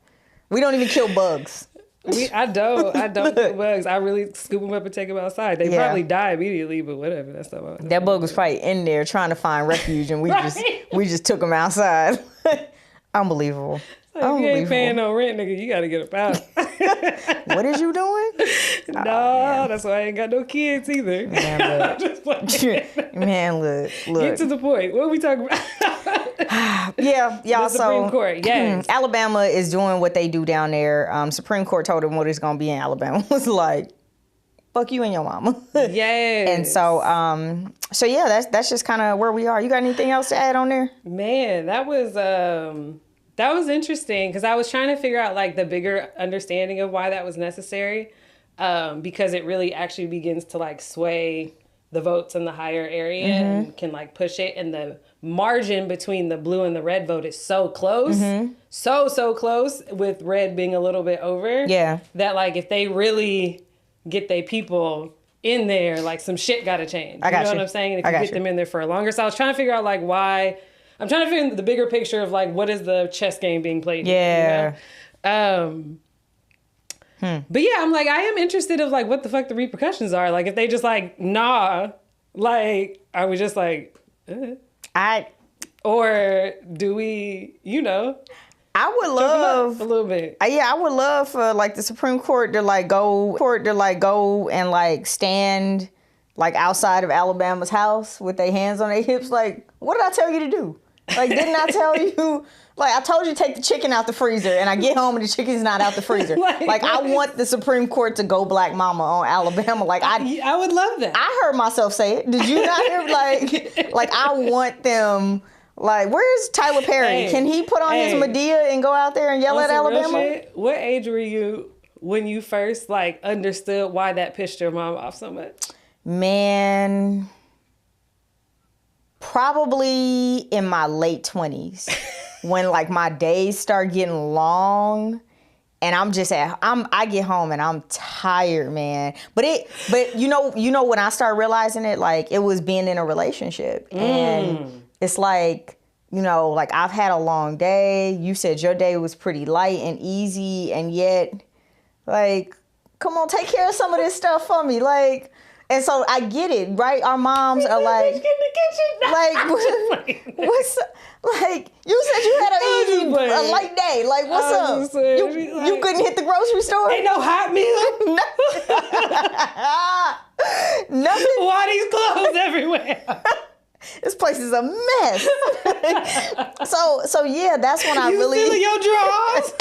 We don't even kill bugs. I don't kill bugs. I really scoop them up and take them outside. They probably die immediately, but whatever. That's that bug was probably in there trying to find refuge, and we just took them outside. Unbelievable. Like, if you ain't paying no rent, nigga, you gotta get up out. What is you doing? No, that's why I ain't got no kids either. Man, look. Man, look. Get to the point. What are we talking about? Yeah, y'all. The Supreme Court, yes. Alabama is doing what they do down there. Supreme Court told them what it's gonna be in Alabama. It was like, fuck you and your mama. Yes. And so yeah, that's just kind of where we are. You got anything else to add on there? Man, that was interesting because I was trying to figure out like the bigger understanding of why that was necessary, because it really actually begins to like sway the votes in the higher area and can like push it. And the margin between the blue and the red vote is so close, so close, with red being a little bit over. Yeah. That like if they really get their people in there, like some shit got to change. You know what I'm saying? And if you get them in there for longer. So I was trying to figure out like why. I'm trying to figure out the bigger picture of like what is the chess game being played. Yeah. But yeah, I'm like, I am interested of like what the fuck the repercussions are. Like if they just like, nah, like, are we just like, or do we, I would love a little bit. I would love for like the Supreme Court to like go and like stand like outside of Alabama's house with their hands on their hips. Like, what did I tell you to do? Like, didn't I tell you? Like, I told you to take the chicken out the freezer, and I get home and the chicken's not out the freezer. Like, I want the Supreme Court to go Black Mama on Alabama. Like, I would love that. I heard myself say it. Did you not hear? Like I want them. Like, where's Tyler Perry? Can he put on his Medea and go out there and yell at Alabama? What age were you when you first like understood why that pissed your mom off so much? Man, probably in my late 20s when like my days start getting long and I get home and I'm tired, man. But you know when I start realizing it, like it was being in a relationship and it's like, like I've had a long day. You said your day was pretty light and easy, and yet like, come on, take care of some of this stuff for me. Like, and so I get it, right? Our moms are like, what's like? You said you had a light day. Like, what's up? You couldn't hit the grocery store? Ain't no hot meal. Nothing. Why these clothes everywhere? This place is a mess. so yeah, that's when I really. You stealing your drawers?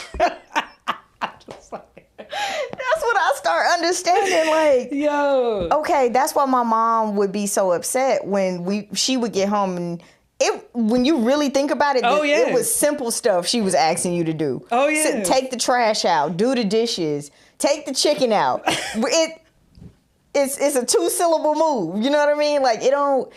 That's what I start understanding. Like, okay, that's why my mom would be so upset when she would get home and when you really think about it, it was simple stuff she was asking you to do. Oh yeah, take the trash out, do the dishes, take the chicken out. it's a 2-syllable move. You know what I mean? Like, it don't,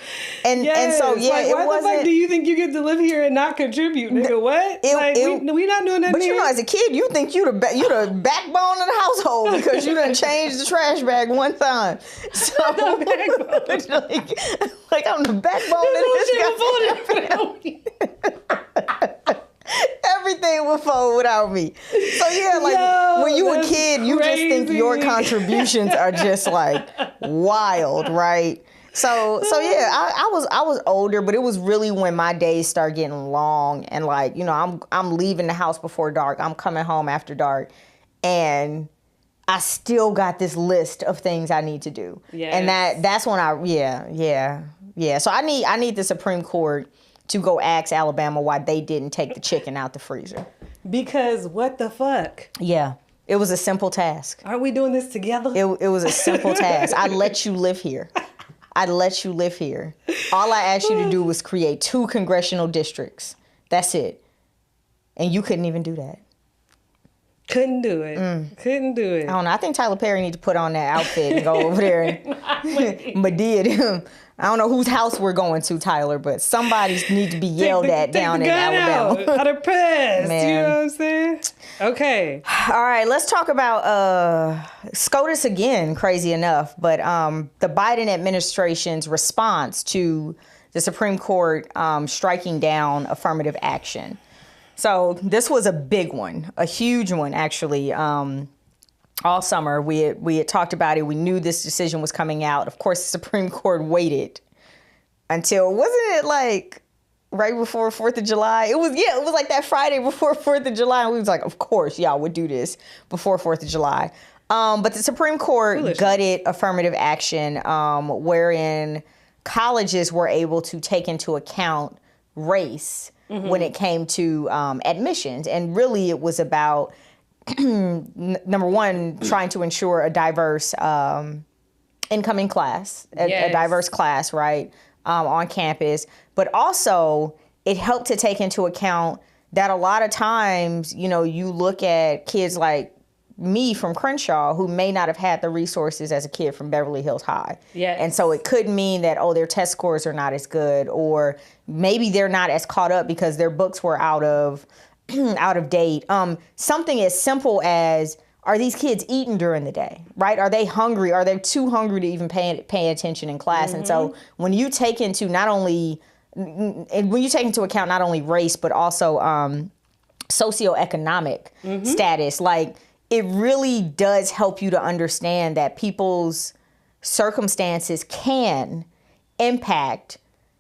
and so, yeah, like, it why wasn't. the fuck do you think you get to live here and not contribute, nigga? What? We not doing that. But you know, as a kid, you think you the backbone of the household because you done changed the trash bag one time. So, like I'm the backbone of this guy. Everything would fold without me. So yeah, like when you a kid, you just think your contributions are just like wild, right? So yeah, I was older, but it was really when my days start getting long and like, you know, I'm leaving the house before dark. I'm coming home after dark, and I still got this list of things I need to do. Yes. And that's when yeah. So I need the Supreme Court to go ask Alabama why they didn't take the chicken out the freezer. Because what the fuck? Yeah. It was a simple task. Are we doing this together? It was a simple task. I let you live here. All I asked you to do was create 2 congressional districts. That's it. And you couldn't even do that. Couldn't do it. I don't know. I think Tyler Perry need to put on that outfit and go over there and Medea him. I don't know whose house we're going to, Tyler, but somebody needs to be yelled at down in Alabama. Out of press. Man. You know what I'm saying? Okay. All right, let's talk about SCOTUS again, crazy enough. But the Biden administration's response to the Supreme Court striking down affirmative action. So this was a big one, a huge one, actually. All summer, we had talked about it. We knew this decision was coming out. Of course, the Supreme Court waited until, wasn't it like right before 4th of July? It was like that Friday before 4th of July. And we was like, of course, y'all would do this before 4th of July. But the Supreme Court gutted affirmative action, wherein colleges were able to take into account race when it came to admissions. And really, it was about number one, trying to ensure a diverse incoming class, a diverse class, right, on campus. But also, it helped to take into account that a lot of times, you know, you look at kids like me from Crenshaw who may not have had the resources as a kid from Beverly Hills High. Yes. And so it could mean that, oh, their test scores are not as good, or maybe they're not as caught up because their books were out of date. Something as simple as, are these kids eating during the day, right? Are they hungry? Are they too hungry to even pay attention in class? Mm-hmm. And so when you take into account not only race, but also socioeconomic status, like it really does help you to understand that people's circumstances can impact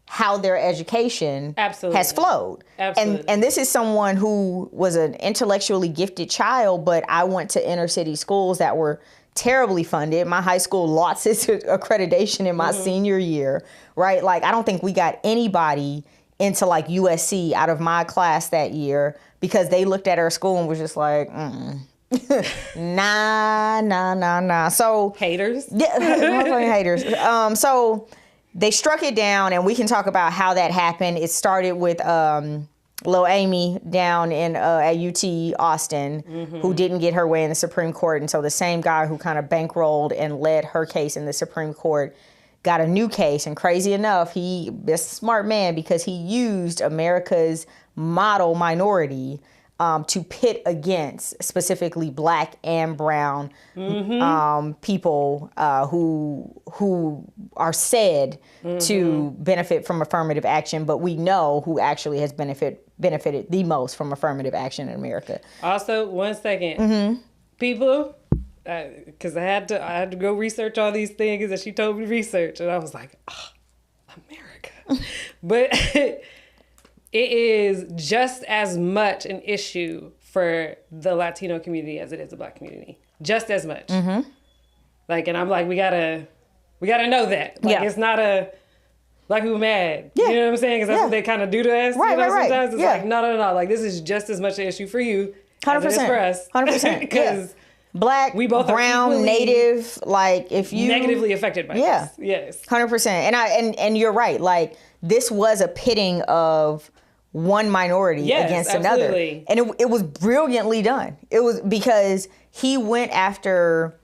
how their education has flowed. Absolutely. And this is someone who was an intellectually gifted child, but I went to inner city schools that were terribly funded. My high school lost its accreditation in my senior year, right? Like, I don't think we got anybody into like USC out of my class that year because they looked at our school and was just like, nah. So haters. Yeah, motherfucking haters. So they struck it down, and we can talk about how that happened. It started with Lil Amy down in at UT Austin, who didn't get her way in the Supreme Court. And so the same guy who kind of bankrolled and led her case in the Supreme Court got a new case. And crazy enough, he is a smart man because he used America's model minority to pit against specifically Black and brown people who are said to benefit from affirmative action, but we know who actually has benefited the most from affirmative action in America. Also, 1 second, people, because I had to go research all these things that she told me to research, and I was like, oh, America, but. It is just as much an issue for the Latino community as it is the Black community. Just as much. Like, and I'm like, we gotta know that. Like, it's not a Black people mad. Yeah. You know what I'm saying? Because that's what they kind of do to us. Right, you know, right, sometimes right. It's like, no. Like, this is just as much an issue for you 100%. as it is for us. 100%. Because Black, we both brown, Native, like if you negatively affected by this. Yes. 100%. And you're right. Like, this was a pitting of one minority against absolutely. Another. And it was brilliantly done. It was because he went after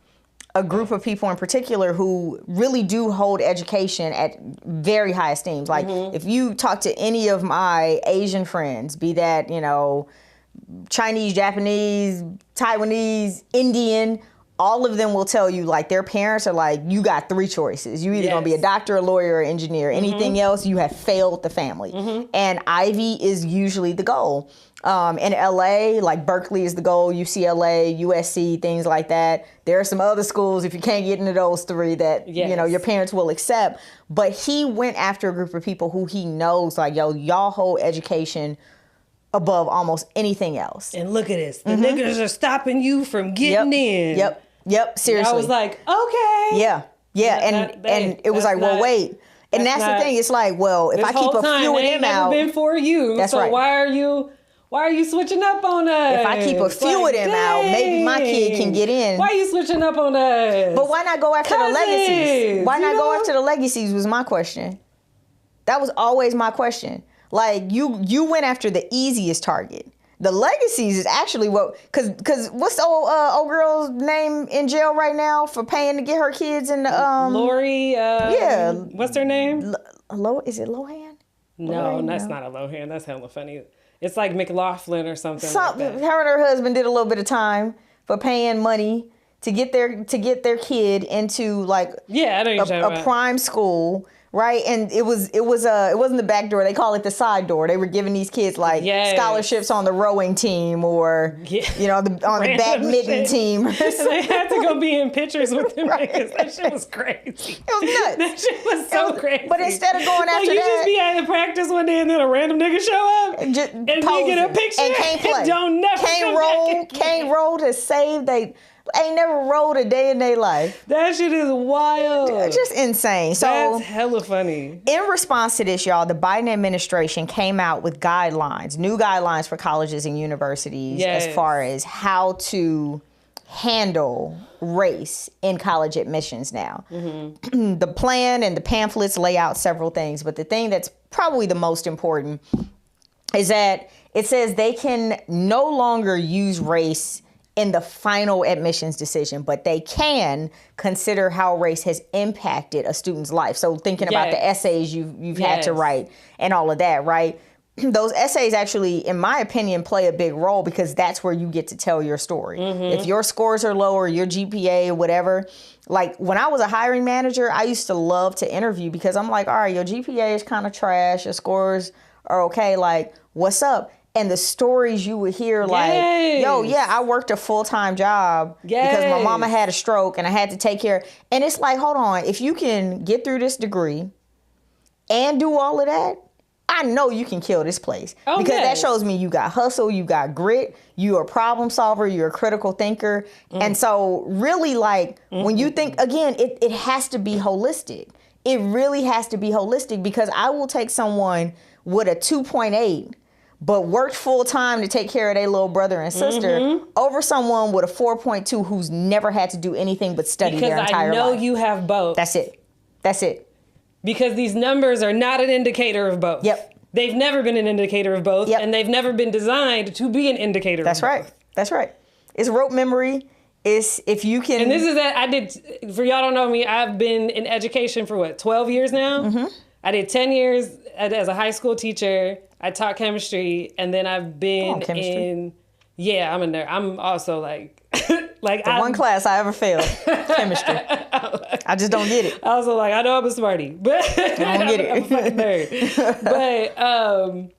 a group of people in particular who really do hold education at very high esteem. Like if you talk to any of my Asian friends, be that, you know, Chinese, Japanese, Taiwanese, Indian, all of them will tell you, like, their parents are like, you got 3 choices. You either gonna be a doctor, a lawyer, or engineer. Anything else, you have failed the family. And Ivy is usually the goal. In LA, like Berkeley is the goal, UCLA, USC, things like that. There are some other schools, if you can't get into those 3, that, you know, your parents will accept. But he went after a group of people who he knows, like, yo, y'all hold education above almost anything else. And look at this. The niggas are stopping you from getting in. Yep. Seriously. And I was like, okay. Yeah. And it was like, well, wait. And that's the thing. It's like, well, if I keep a few of them out, been for you. That's so right. Why are you switching up on us? If I keep a few of them out, maybe my kid can get in. Why are you switching up on us? But why not go after the legacies? Why not go after the legacies was my question. That was always my question. Like, you went after the easiest target. The legacies is actually what, cause what's the old girl's name in jail right now for paying to get her kids in the Lori. Yeah. What's her name? Is it Lohan? No, that's not a Lohan. That's hella funny. It's like McLaughlin or something. Like that. Her and her husband did a little bit of time for paying money to get their kid into, like, I know a prime school. Right, and it wasn't the back door. They call it the side door. They were giving these kids like scholarships on the rowing team, or you know, on the badminton team. And they had to go be in pictures with them because that shit was crazy. It was nuts. That shit was so crazy. But instead of going after you that, just be at the practice one day and then a random nigga show up and you get a picture and can't play, can't roll to save they. Ain't never rolled a day in their life. That shit is wild. Just insane. So that's hella funny. In response to this, y'all, the Biden administration came out with new guidelines for colleges and universities as far as how to handle race in college admissions now. The plan and the pamphlets lay out several things, but the thing that's probably the most important is that it says they can no longer use race in the final admissions decision, but they can consider how race has impacted a student's life. So thinking about the essays you've had to write and all of that, right? Those essays actually, in my opinion, play a big role because that's where you get to tell your story. If your scores are low or your GPA or whatever, like when I was a hiring manager, I used to love to interview because I'm like, all right, your GPA is kind of trash, your scores are okay, like, what's up? And the stories you would hear, like, yo, I worked a full-time job because my mama had a stroke and I had to take care. And it's like, hold on, if you can get through this degree and do all of that, I know you can kill this place. Because that shows me you got hustle, you got grit, you're a problem solver, you're a critical thinker. And so really, like, when you think, again, it has to be holistic. It really has to be holistic because I will take someone with a 2.8 but worked full time to take care of their little brother and sister over someone with a 4.2 who's never had to do anything but study their entire life. Because I know you have both. That's it. Because these numbers are not an indicator of both. They've never been an indicator of both, and they've never been designed to be an indicator of both. That's right. It's rote memory. It's if you can... And this is that I did, for y'all don't know me, I've been in education for 12 years now? I did 10 years as a high school teacher. I taught chemistry, and then I've been in... Yeah, I'm a nerd. I'm also like... one class I ever failed, chemistry. I just don't get it. I was like, I know I'm a smarty, but I don't get it. I'm a fucking nerd.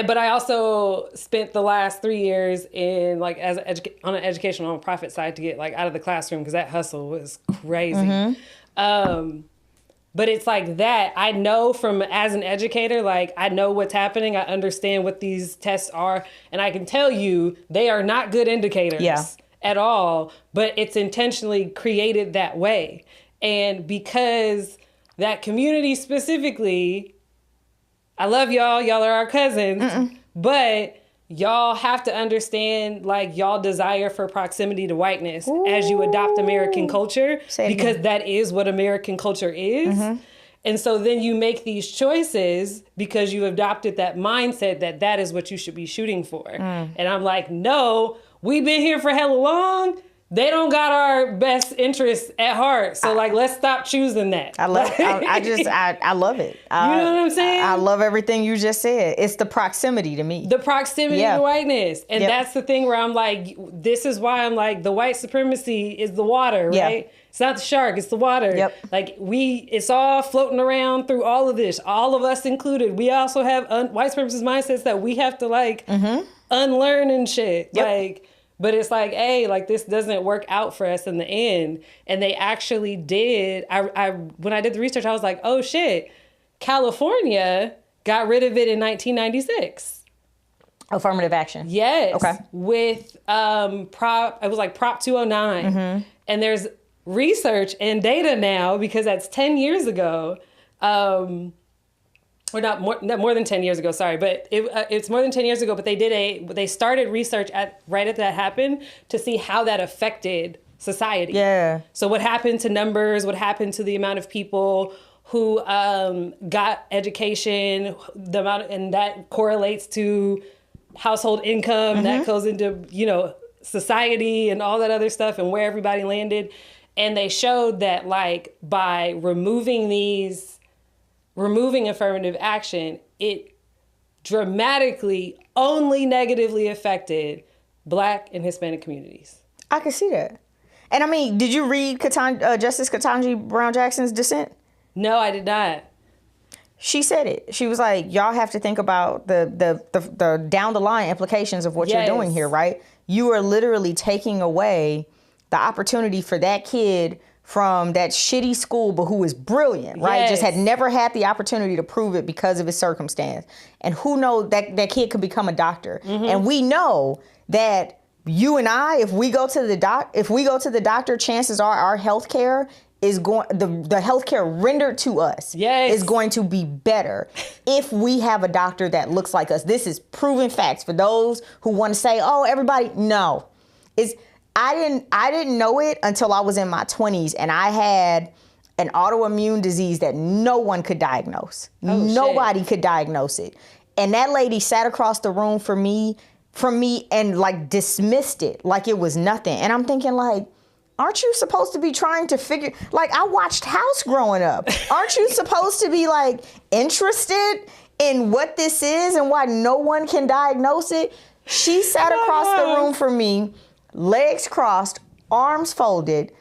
But I also spent the last 3 years in on an educational nonprofit side to get like out of the classroom because that hustle was crazy. But it's like that. I know as an educator, like I know what's happening. I understand what these tests are. And I can tell you they are not good indicators at all. But it's intentionally created that way. And because that community specifically, I love y'all. Y'all are our cousins. But y'all have to understand, like, y'all desire for proximity to whiteness as you adopt American culture, because that is what American culture is. And so then you make these choices because you adopted that mindset that is what you should be shooting for. And I'm like, no, we've been here for hella long. they don't got our best interests at heart. So like, let's stop choosing that. I love I love it. You know what I'm saying? I love everything you just said. It's the proximity to me. The proximity to whiteness. And that's the thing where I'm like, this is why I'm like, the white supremacy is the water, right? Yeah. It's not the shark, it's the water. Yep. Like it's all floating around through all of this, all of us included. We also have white supremacist mindsets that we have to like unlearn and shit. Yep. Like, but it's like, hey, like this doesn't work out for us in the end. And they actually did. I when I did the research, I was like, oh shit, California got rid of it in 1996. Affirmative action. Yes. Okay. With it was like Prop 209. And there's research and data now, because that's 10 years ago. Or not more than 10 years ago, sorry, but it's more than 10 years ago, but they started research right at that happened to see how that affected society. Yeah. So what happened to numbers, what happened to the amount of people who got education, the amount, and that correlates to household income, that goes into, society and all that other stuff and where everybody landed. And they showed that like by removing affirmative action, it dramatically only negatively affected Black and Hispanic communities. I can see that. And I mean, did you read Justice Ketanji Brown Jackson's dissent? No, I did not. She said it. She was like, y'all have to think about the down the line implications of what you're doing here, right? You are literally taking away the opportunity for that kid from that shitty school, but who was brilliant, right? Just had never had the opportunity to prove it because of his circumstance. And who knows, that kid could become a doctor. And we know that you and I, if we go to the doctor, chances are our health care is going, the healthcare rendered to us is going to be better if we have a doctor that looks like us. This is proven facts for those who want to say, oh, everybody, no. I didn't know it until I was in my 20s, and I had an autoimmune disease that no one could diagnose. Nobody could diagnose it. And that lady sat across the room from me and like dismissed it like it was nothing. And I'm thinking like, aren't you supposed to be trying to figure, like I watched House growing up. Aren't you supposed to be like interested in what this is and why no one can diagnose it? She sat across the room from me, legs crossed, arms folded,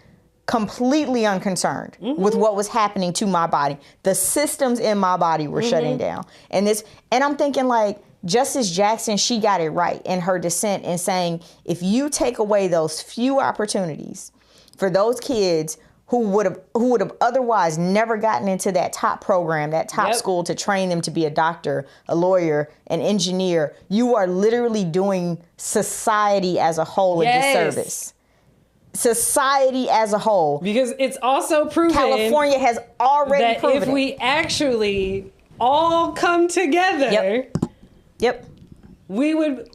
completely unconcerned with what was happening to my body. The systems in my body were shutting down. And I'm thinking like, Justice Jackson, she got it right in her dissent in saying, if you take away those few opportunities for those kids who would have otherwise never gotten into that top program, that top school to train them to be a doctor, a lawyer, an engineer, you are literally doing society as a whole a disservice. Society as a whole. Because it's also proven California has already that proven if we actually all come together, we would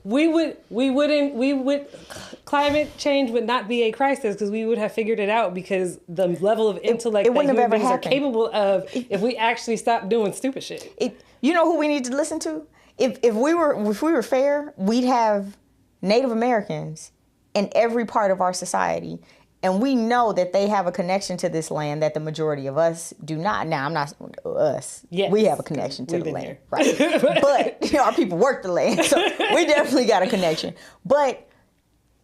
climate change would not be a crisis because we would have figured it out, because the level of intellect that human beings are capable of if we actually stop doing stupid shit. You know who we need to listen to? If we were fair, we'd have Native Americans in every part of our society. And we know that they have a connection to this land that the majority of us do not. Now, I'm not us. Yes, we have a connection to the land, here. right? But our people work the land, so we definitely got a connection. But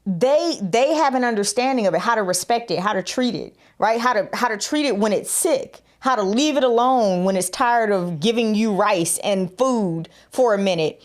they have an understanding of it, how to respect it, how to treat it, right? How to treat it when it's sick, how to leave it alone when it's tired of giving you rice and food for a minute.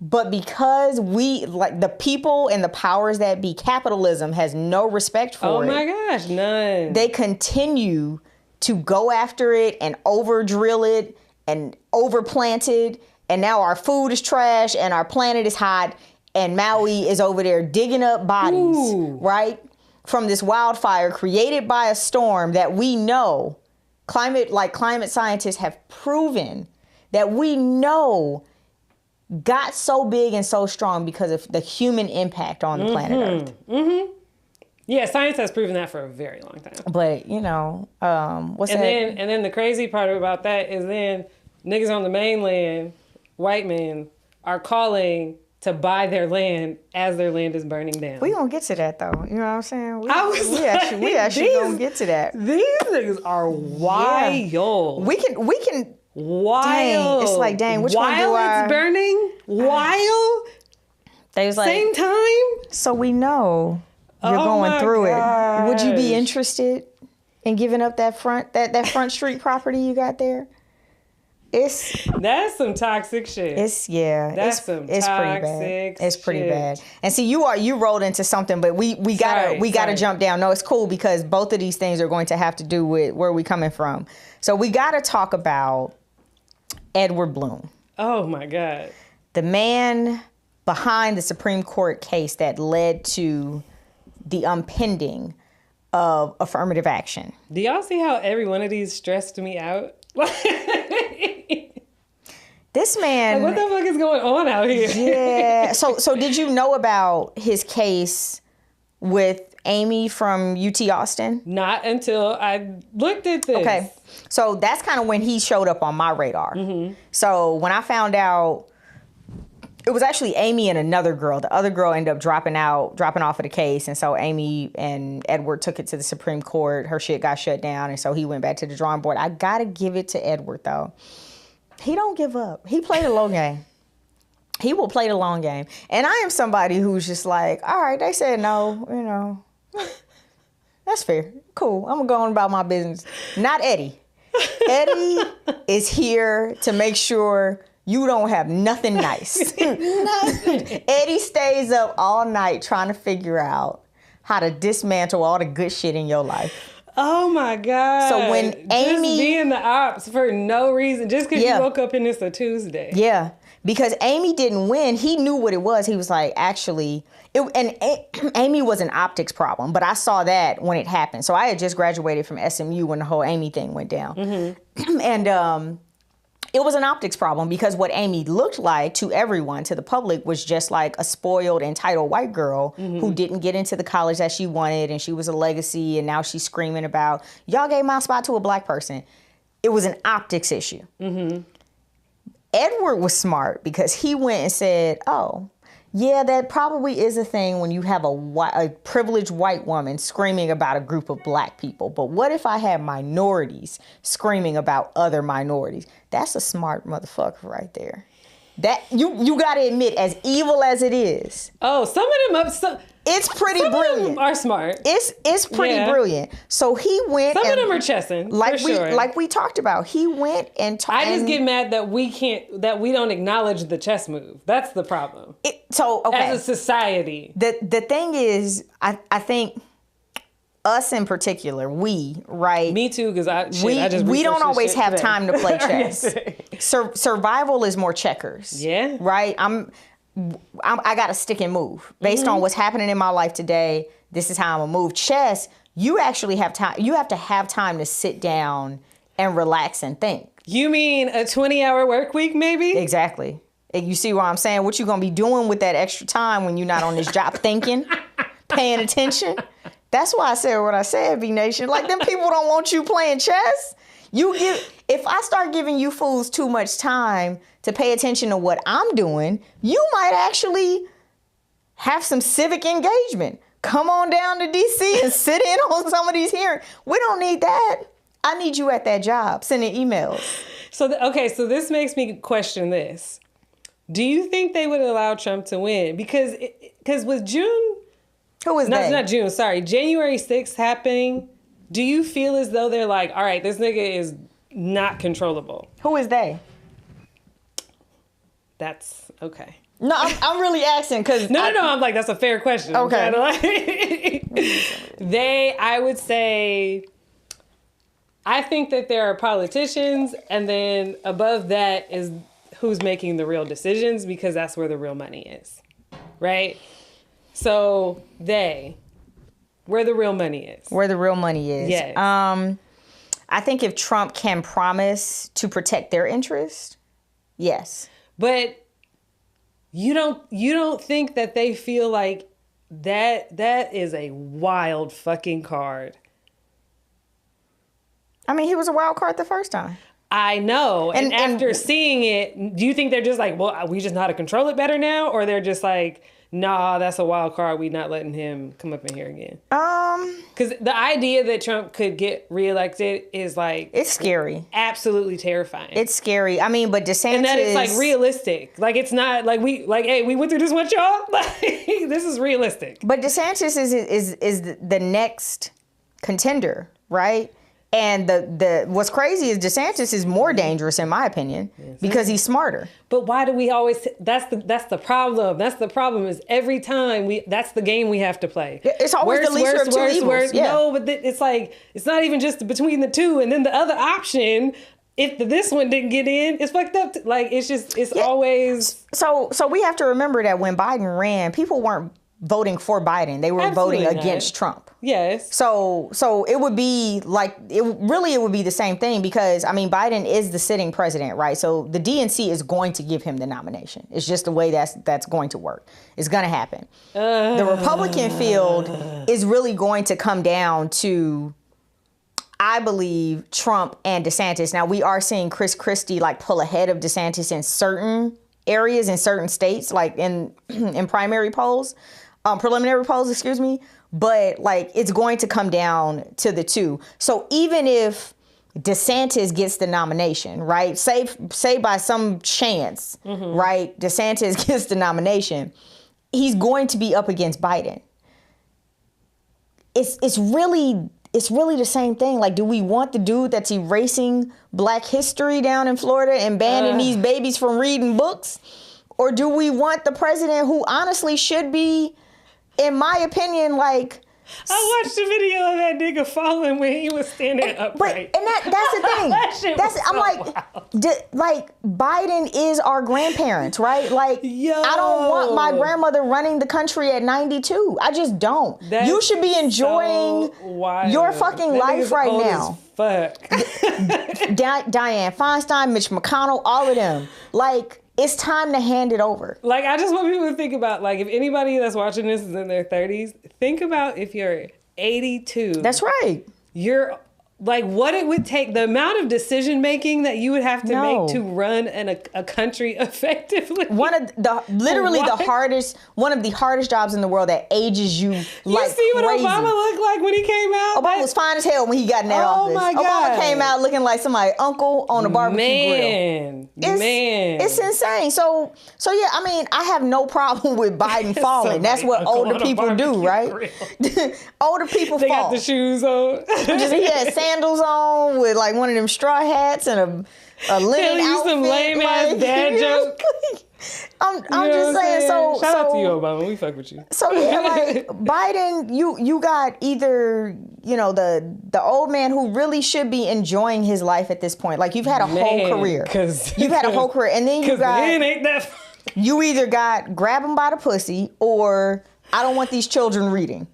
But because we, like the people and the powers that be, capitalism has no respect for it. Oh my gosh, none. They continue to go after it and over drill it and overplant it. And now our food is trash and our planet is hot. And Maui is over there digging up bodies, right? From this wildfire created by a storm that we know, climate scientists have proven that we know got so big and so strong because of the human impact on the planet Earth. Yeah, science has proven that for a very long time. But, what's that? And then the crazy part about that is then niggas on the mainland, white men, are calling to buy their land as their land is burning down. We gonna get to that though. You know what I'm saying? We actually gonna get to that. These things are wild. We can wild. Dang, it's like, dang, which one do I... While it's burning? While? They was like... Same time? So we know you're going through it. Would you be interested in giving up that front street property you got there? That's some toxic shit. It's pretty bad. It's pretty bad. And see, you rolled into something, but we gotta jump down. No, it's cool because both of these things are going to have to do with where we coming from. So we gotta talk about Edward Bloom. Oh my God. The man behind the Supreme Court case that led to the impending of affirmative action. Do y'all see how every one of these stressed me out? This man... Like, what the fuck is going on out here? Yeah. So did you know about his case with Amy from UT Austin? Not until I looked at this. Okay. So that's kind of when he showed up on my radar. Mm-hmm. So when I found out, it was actually Amy and another girl. The other girl ended up dropping off of the case. And so Amy and Edward took it to the Supreme Court. Her shit got shut down. And so he went back to the drawing board. I got to give it to Edward, though. He don't give up. He played a long game. He will play the long game. And I am somebody who's just like, all right, they said no, you know. That's fair. Cool. I'm going about my business. Not Eddie. Eddie is here to make sure you don't have nothing nice. Nothing. Eddie stays up all night trying to figure out how to dismantle all the good shit in your life. Oh my God. So when Amy... Just being the ops for no reason, just because you woke up and it's a Tuesday. Yeah. Because Amy didn't win. He knew what it was. He was like, actually... Amy was an optics problem, but I saw that when it happened. So I had just graduated from SMU when the whole Amy thing went down. Mm-hmm. And it was an optics problem because what Amy looked like to everyone, to the public, was just like a spoiled, entitled white girl who didn't get into the college that she wanted, and she was a legacy, and now she's screaming about, y'all gave my spot to a black person. It was an optics issue. Mm-hmm. Edward was smart because he went and said, oh, yeah, that probably is a thing when you have a privileged white woman screaming about a group of black people. But what if I had minorities screaming about other minorities? That's a smart motherfucker right there. That you got to admit, as evil as it is. Oh, some of them it's pretty brilliant. Of them are smart. It's pretty brilliant. So he went. Some of them are chessing, like we talked about. He went and I just get mad that we don't acknowledge the chess move. That's the problem. As a society, the thing is, I think us in particular, right? Me too, because we don't always have time to play chess. Survival is more checkers. Yeah. Right. I got to stick and move based on what's happening in my life today. This is how I'm gonna move. Chess, you actually have time. You have to have time to sit down and relax and think. You mean a 20-hour work week, maybe? Exactly. You see what I'm saying? What you gonna be doing with that extra time when you're not on this job thinking, paying attention? That's why I said what I said, B Nation. Like, them people don't want you playing chess. If I start giving you fools too much time to pay attention to what I'm doing, you might actually have some civic engagement. Come on down to DC and sit in on some of these hearings. We don't need that. I need you at that job, sending emails. So this makes me question this. Do you think they would allow Trump to win? Because with June... Who is that? Not June, sorry. January 6th happening, do you feel as though they're like, all right, this nigga is not controllable? Who is they? That's okay. No, I'm really asking because... No, I'm like, that's a fair question. Okay. I would say, I think that there are politicians, and then above that is who's making the real decisions, because that's where the real money is, right? So where the real money is. Where the real money is. Yes. I think if Trump can promise to protect their interest, yes. But you don't think that they feel like that is a wild fucking card. I mean, he was a wild card the first time. I know. And after seeing it, do you think they're just like, well, we just know how to control it better now? Or they're just like, nah, that's a wild card. We not letting him come up in here again. Because the idea that Trump could get reelected is like... It's scary. Absolutely terrifying. It's scary. I mean, but DeSantis... And that it's like realistic. Like it's not like hey, we went through this once, y'all. Like, this is realistic. But DeSantis is the next contender, right? And the what's crazy is DeSantis is more dangerous in my opinion because he's smarter. But why do we always? That's the problem. That's the problem. Is every time that's the game we have to play. It's always the lesser of two evils. Yeah. No, but it's like it's not even just between the two, and then the other option. If this one didn't get in, it's fucked up. Like it's always. So we have to remember that when Biden ran, people weren't voting for Biden. They were voting against Trump. Yes. So it would be like, it would be the same thing because, I mean, Biden is the sitting president, right? So the DNC is going to give him the nomination. It's just the way that's going to work. It's going to happen. The Republican field is really going to come down to, I believe, Trump and DeSantis. Now, we are seeing Chris Christie like pull ahead of DeSantis in certain areas, in certain states, like in primary polls. Preliminary polls, excuse me, but like it's going to come down to the two. So even if DeSantis gets the nomination, right? Say by some chance, right? DeSantis gets the nomination, he's going to be up against Biden. It's really the same thing. Like, do we want the dude that's erasing Black history down in Florida and banning these babies from reading books? Or do we want the president who honestly should be, in my opinion, like... I watched a video of that nigga falling when he was standing upright. And that's the thing. I'm like, like Biden is our grandparents, right? Like, I don't want my grandmother running the country at 92. I just don't. You should be enjoying your fucking life right now. Fuck. Dianne Feinstein, Mitch McConnell, all of them. Like, it's time to hand it over. Like, I just want people to think about, like, if anybody that's watching this is in their 30s, think about if you're 82. That's right. You're, like, what it would take, the amount of decision making that you would have to make to run a country effectively. One of the hardest jobs in the world that ages you like crazy. You see what Obama looked like when he came out? Obama was fine as hell when he got in that office. Oh my God. Obama came out looking like somebody's uncle on a barbecue grill. It's insane. So yeah, I mean, I have no problem with Biden falling. That's what older people do, right? Older people they fall. Got the shoes on. He had sandals on with like one of them straw hats and a linen outfit. Some lame ass dad joke. I'm just saying. So shout out to you, Obama. We fuck with you. So yeah, like Biden, you got either the old man who really should be enjoying his life at this point. Like you've had a whole career. You've had a whole career, and then you got ain't that fun. You either got grab him by the pussy or I don't want these children reading.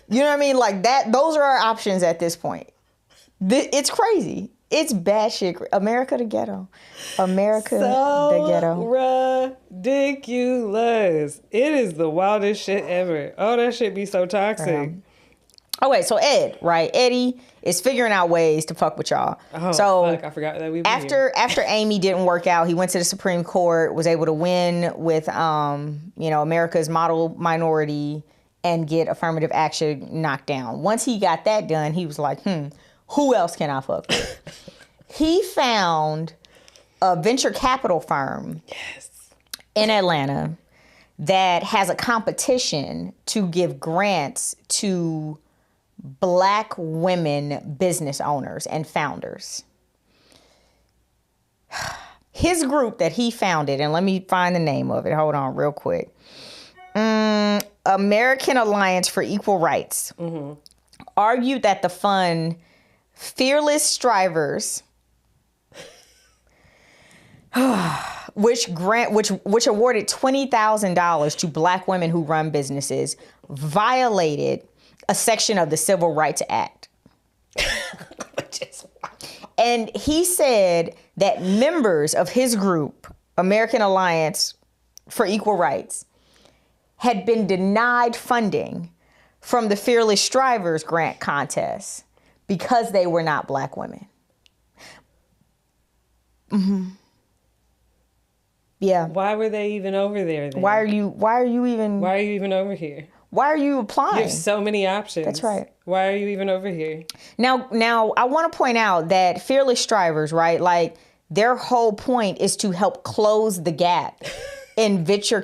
You know what I mean? Like that. Those are our options at this point. It's crazy. It's bad shit. America the ghetto. America the ghetto. Ridiculous. It is the wildest shit ever. Oh, that shit be so toxic. Oh, wait. So Ed, right? Eddie is figuring out ways to fuck with y'all. Oh, so fuck. I forgot that we were here. After Amy didn't work out, he went to the Supreme Court, was able to win with, America's model minority and get affirmative action knocked down. Once he got that done, he was like, who else can I fuck with? He found a venture capital firm in Atlanta that has a competition to give grants to Black women business owners and founders. His group that he founded, and let me find the name of it. Hold on real quick. American Alliance for Equal Rights argued that the fund Fearless Strivers, which awarded $20,000 to Black women who run businesses, violated a section of the Civil Rights Act. And he said that members of his group, American Alliance for Equal Rights, had been denied funding from the Fearless Strivers grant contest because they were not Black women. Yeah. Why were they even over there then? Why are you even over here? Why are you applying? You have so many options. That's right. Why are you even over here? Now I want to point out that Fearless Strivers, right? Like their whole point is to help close the gap in venture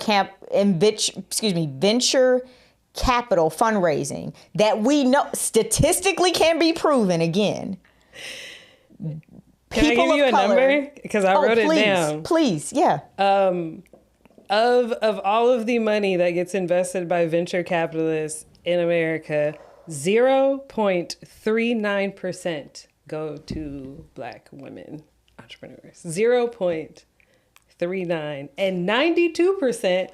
capital fundraising that we know statistically can be proven again. Can I give you a number? Because I wrote it down. Please, yeah. Of all of the money that gets invested by venture capitalists in America, 0.39% go to Black women entrepreneurs. 0.39, and 92%.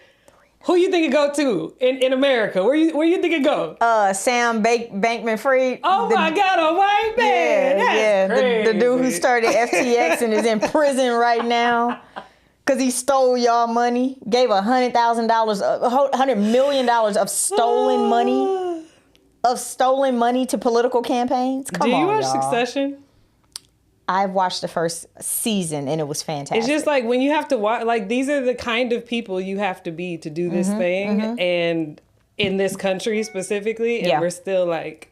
Who you think it go to in America? Where you think it go? Sam Bankman-Fried. Oh my God, a white man. Yeah, the dude who started FTX and is in prison right now because he stole y'all money. Gave $100 million of stolen money to political campaigns. Come on, do you watch y'all. Succession? I've watched the first season and it was fantastic. It's just like when you have to watch, like these are the kind of people you have to be to do this thing. And in this country specifically, and we're still like...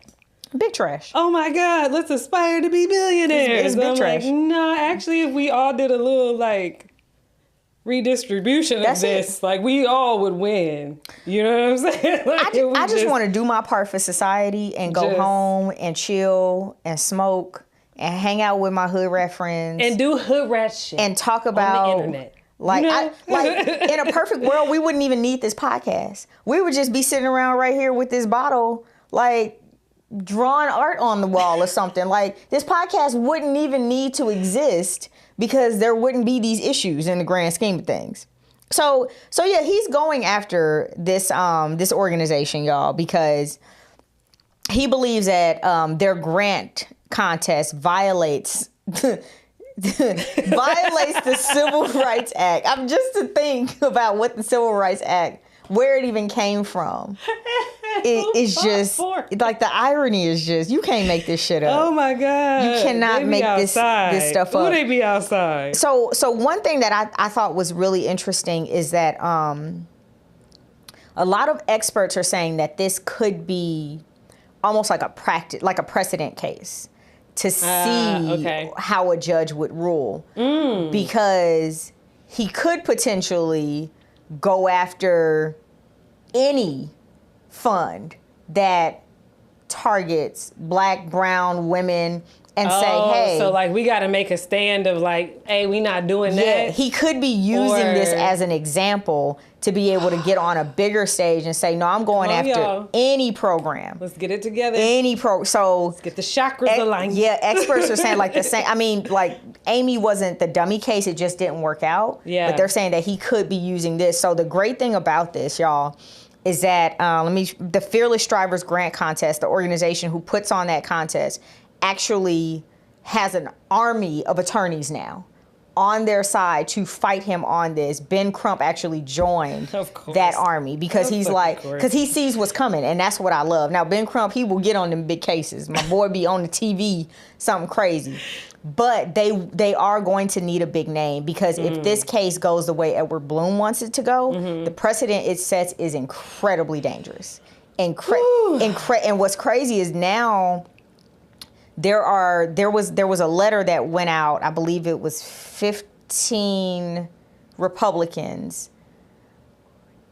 Big trash. Oh my God, let's aspire to be billionaires. It's big trash. Like, no, actually, if we all did a little like redistribution of this, like we all would win. You know what I'm saying? Like, I just want to do my part for society and go home and chill and smoke and hang out with my hood rat friends. And do hood rat shit. And talk about... on the internet. Like, you know? In a perfect world, we wouldn't even need this podcast. We would just be sitting around right here with this bottle, like drawing art on the wall or something. Like, this podcast wouldn't even need to exist because there wouldn't be these issues in the grand scheme of things. So yeah, he's going after this this organization, y'all, because he believes that their grant contest violates the Civil Rights Act. I'm just to think about what the Civil Rights Act, where it even came from. It's just like the irony is just you can't make this shit up. Oh my God! You cannot make this stuff up. Who they be outside? So one thing that I thought was really interesting is that a lot of experts are saying that this could be almost like a precedent case to see how a judge would rule, because he could potentially go after any fund that targets Black, brown women and say, hey. So like we got to make a stand of like, hey, we not doing that. Yeah, he could be using this as an example to be able to get on a bigger stage and say, no, I'm going after any program. Let's get it together. So let's get the chakras aligned. Yeah, experts are saying like the same. I mean, like Amy wasn't the dummy case; it just didn't work out. Yeah. But they're saying that he could be using this. So the great thing about this, y'all, is that the Fearless Strivers Grant Contest, the organization who puts on that contest, actually has an army of attorneys now on their side to fight him on this. Ben Crump actually joined that army because because he sees what's coming, and that's what I love. Now, Ben Crump, he will get on them big cases. My boy be on the TV, something crazy. But they are going to need a big name because if this case goes the way Edward Bloom wants it to go, the precedent it sets is incredibly dangerous. And what's crazy is now there was a letter that went out. I believe it was 15 Republicans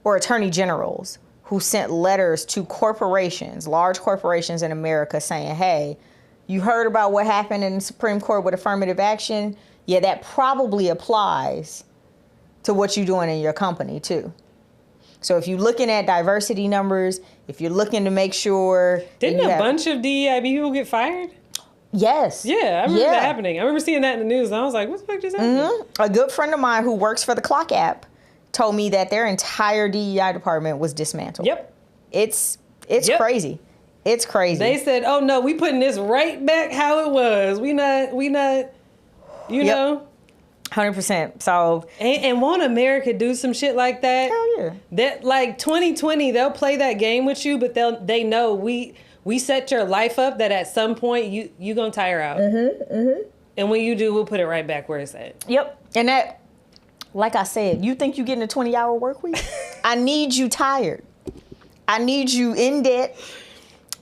or attorney generals who sent letters to corporations, large corporations in America, saying, hey, you heard about what happened in the Supreme Court with affirmative action? Yeah, that probably applies to what you're doing in your company too. So if you're looking at diversity numbers, if you're looking to make sure... Didn't a bunch of DEIB people get fired? Yes. Yeah, I remember that happening. I remember seeing that in the news, and I was like, what the fuck just happened? A good friend of mine who works for the Clock app told me that their entire DEI department was dismantled. Yep. It's crazy. It's crazy. They said, oh no, we putting this right back how it was. We not, you know? 100%. So and won't America do some shit like that? Hell yeah. That like 2020, they'll play that game with you, but they know we set your life up that at some point you gonna tire out. And when you do, we'll put it right back where it's at. Yep. And that, like I said, you think you getting a 20-hour work week? I need you tired. I need you in debt,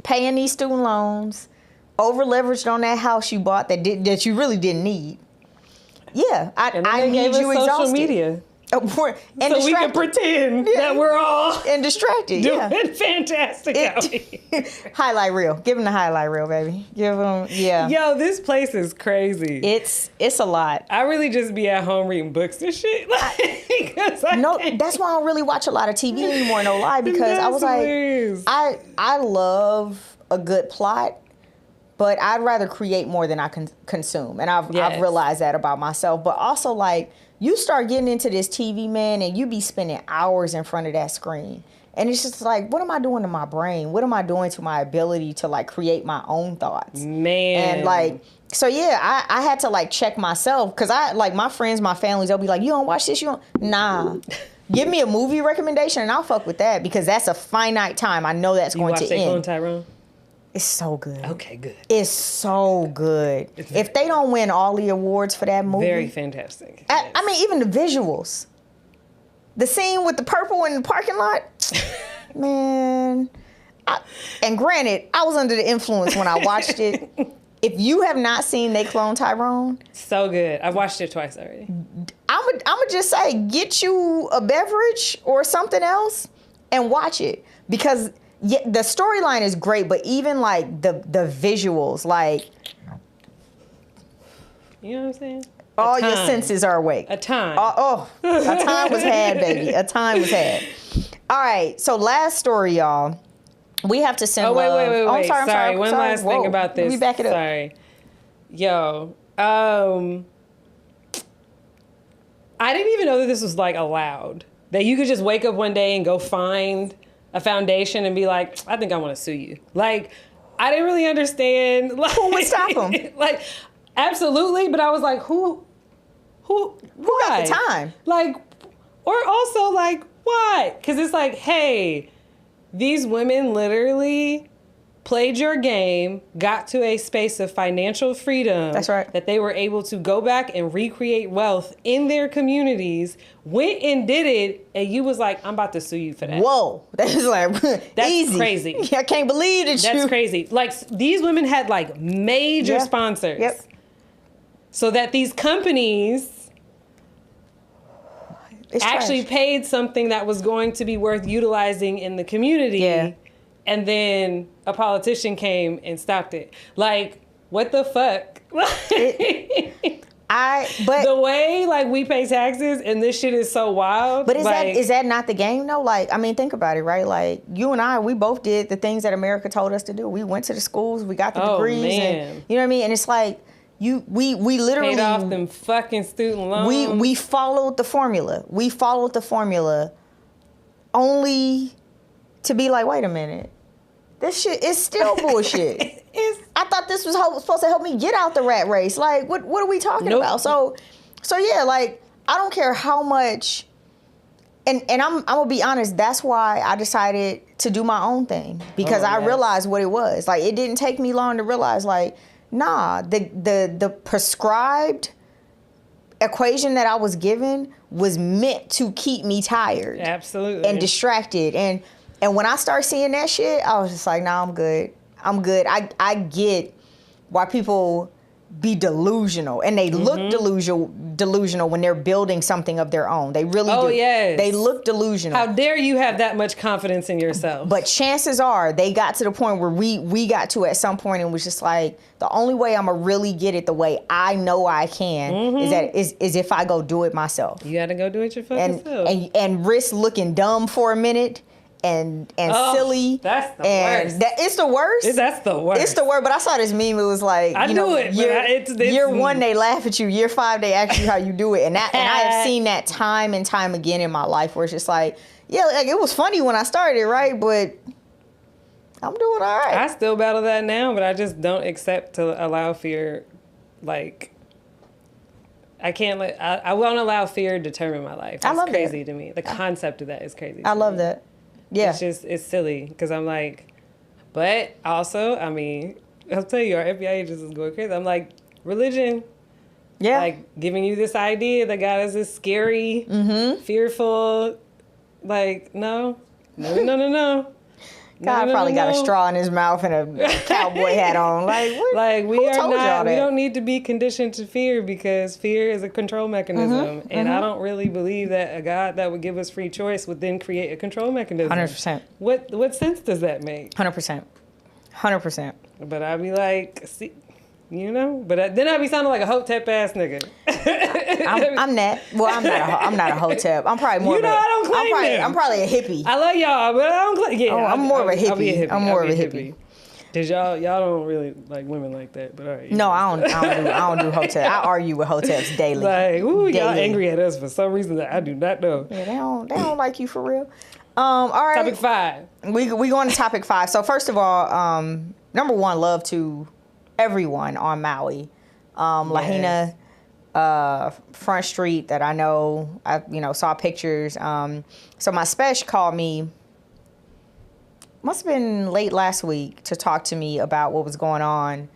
paying these student loans, over leveraged on that house you bought that you really didn't need. Yeah, I need you exhausted. Social media. And so we can pretend that we're all and distracted. Doing fantastic out here. Highlight reel. Give them the highlight reel, baby. Give them, Yo, this place is crazy. It's a lot. I really just be at home reading books and shit. That's why I don't really watch a lot of TV anymore, no lie, because I was hilarious. I love a good plot, but I'd rather create more than I can consume. And I've realized that about myself. But also, like, you start getting into this TV, man, and you be spending hours in front of that screen. And it's just like, what am I doing to my brain? What am I doing to my ability to, like, create my own thoughts? Man. And, like, so, yeah, I had to, like, check myself. Because, my friends, my families, they'll be like, you don't watch this? You don't? Nah. Give me a movie recommendation, and I'll fuck with that. Because that's a finite time. I know that's going to end. You watch Tyrone? It's so good. Okay, good. It's so good. If they don't win all the awards for that movie. Very fantastic. I mean, even the visuals. The scene with the purple in the parking lot. Man. And granted, I was under the influence when I watched it. If you have not seen They Clone Tyrone. So good. I've watched it twice already. I'm going to just say, get you a beverage or something else and watch it. Because... yeah, the storyline is great, but even like the visuals, like, you know what I'm saying? All your senses are awake. A time. A time was had, baby. A time was had. All right, so last story, y'all. We have to send love. Wait. Oh, I'm sorry. One last thing about this. Let me back it up. Sorry. Yo, I didn't even know that this was like allowed. That you could just wake up one day and go find a foundation and be like, I think I want to sue you. Like, I didn't really understand. Like, who would stop them? Like, absolutely. But I was like, who got the time? Like, or also like, why? Because it's like, hey, these women literally played your game, got to a space of financial freedom. That's right. That they were able to go back and recreate wealth in their communities, went and did it, and you was like, I'm about to sue you for that. Whoa. That's like, that's easy. Crazy. I can't believe that That's crazy. Like, these women had like major sponsors. Yep. So that these companies actually paid something that was going to be worth utilizing in the community. Yeah. And then a politician came and stopped it. Like, what the fuck? But the way like we pay taxes and this shit is so wild. But like, is that not the game though? Like, I mean, think about it, right? Like, you and I, we both did the things that America told us to do. We went to the schools, we got the degrees, and you know what I mean? And it's like we literally paid off them fucking student loans. We followed the formula. We followed the formula only to be like, wait a minute. This shit is still bullshit. I thought this was supposed to help me get out the rat race. Like, what are we talking about? So yeah, like, I don't care how much. And I'm gonna be honest. That's why I decided to do my own thing, because I realized what it was. Like, it didn't take me long to realize, like, nah, the prescribed equation that I was given was meant to keep me tired, absolutely, and distracted. And when I start seeing that shit, I was just like, nah, I'm good. I get why people be delusional, and they look delusional when they're building something of their own. They really do. Yes. They look delusional. How dare you have that much confidence in yourself? But chances are they got to the point where we got to at some point, and was just like, the only way I'm gonna really get it the way I know I can is if I go do it myself. You gotta go do it your fucking self. And risk looking dumb for a minute. And silly. That's the worst. It's the worst. That's the worst. It's the worst. But I saw this meme. It was like, year 1 they laugh at you. Year 5 they ask you how you do it. And I have seen that time and time again in my life, where it's just like, yeah, like, it was funny when I started, right? But I'm doing all right. I still battle that now, but I just don't accept to allow fear. Like, I won't allow fear to determine my life. That's crazy to me. The concept of that is crazy. I love that. Yeah. It's silly, because I'm like, but also, I mean, I'll tell you, our FBI agents is going crazy. I'm like, religion, Yeah. Like giving you this idea that God is this scary, fearful. Like, no. God probably got a straw in his mouth and a cowboy hat on. Like, what? Like we Who are told y'all not. that? We don't need to be conditioned to fear because fear is a control mechanism, and I don't really believe that a God that would give us free choice would then create a control mechanism. 100%. What sense does that make? 100%. 100%. But I'd be like, see, you know. But then I'd be sounding like a hotep ass nigga. I'm that. Well, I'm not a hotep. I'm probably more. You know, of a, I don't claim them. I'm probably a hippie. I love y'all, but I don't claim. Yeah, I'm more of a hippie. I'll be a hippie. I'm more of a hippie. Cause y'all don't really like women like that, but all right. No, I don't do hotep. I argue with hoteps daily. Like, ooh, y'all Daily. angry at us for some reason that I do not know. Yeah, they don't like you for real. All right. Topic 5. We go on to topic 5. So first of all, number 1, love to everyone on Maui. Lahaina, Front Street that I know, I saw pictures. So my special called me, must have been late last week, to talk to me about what was going on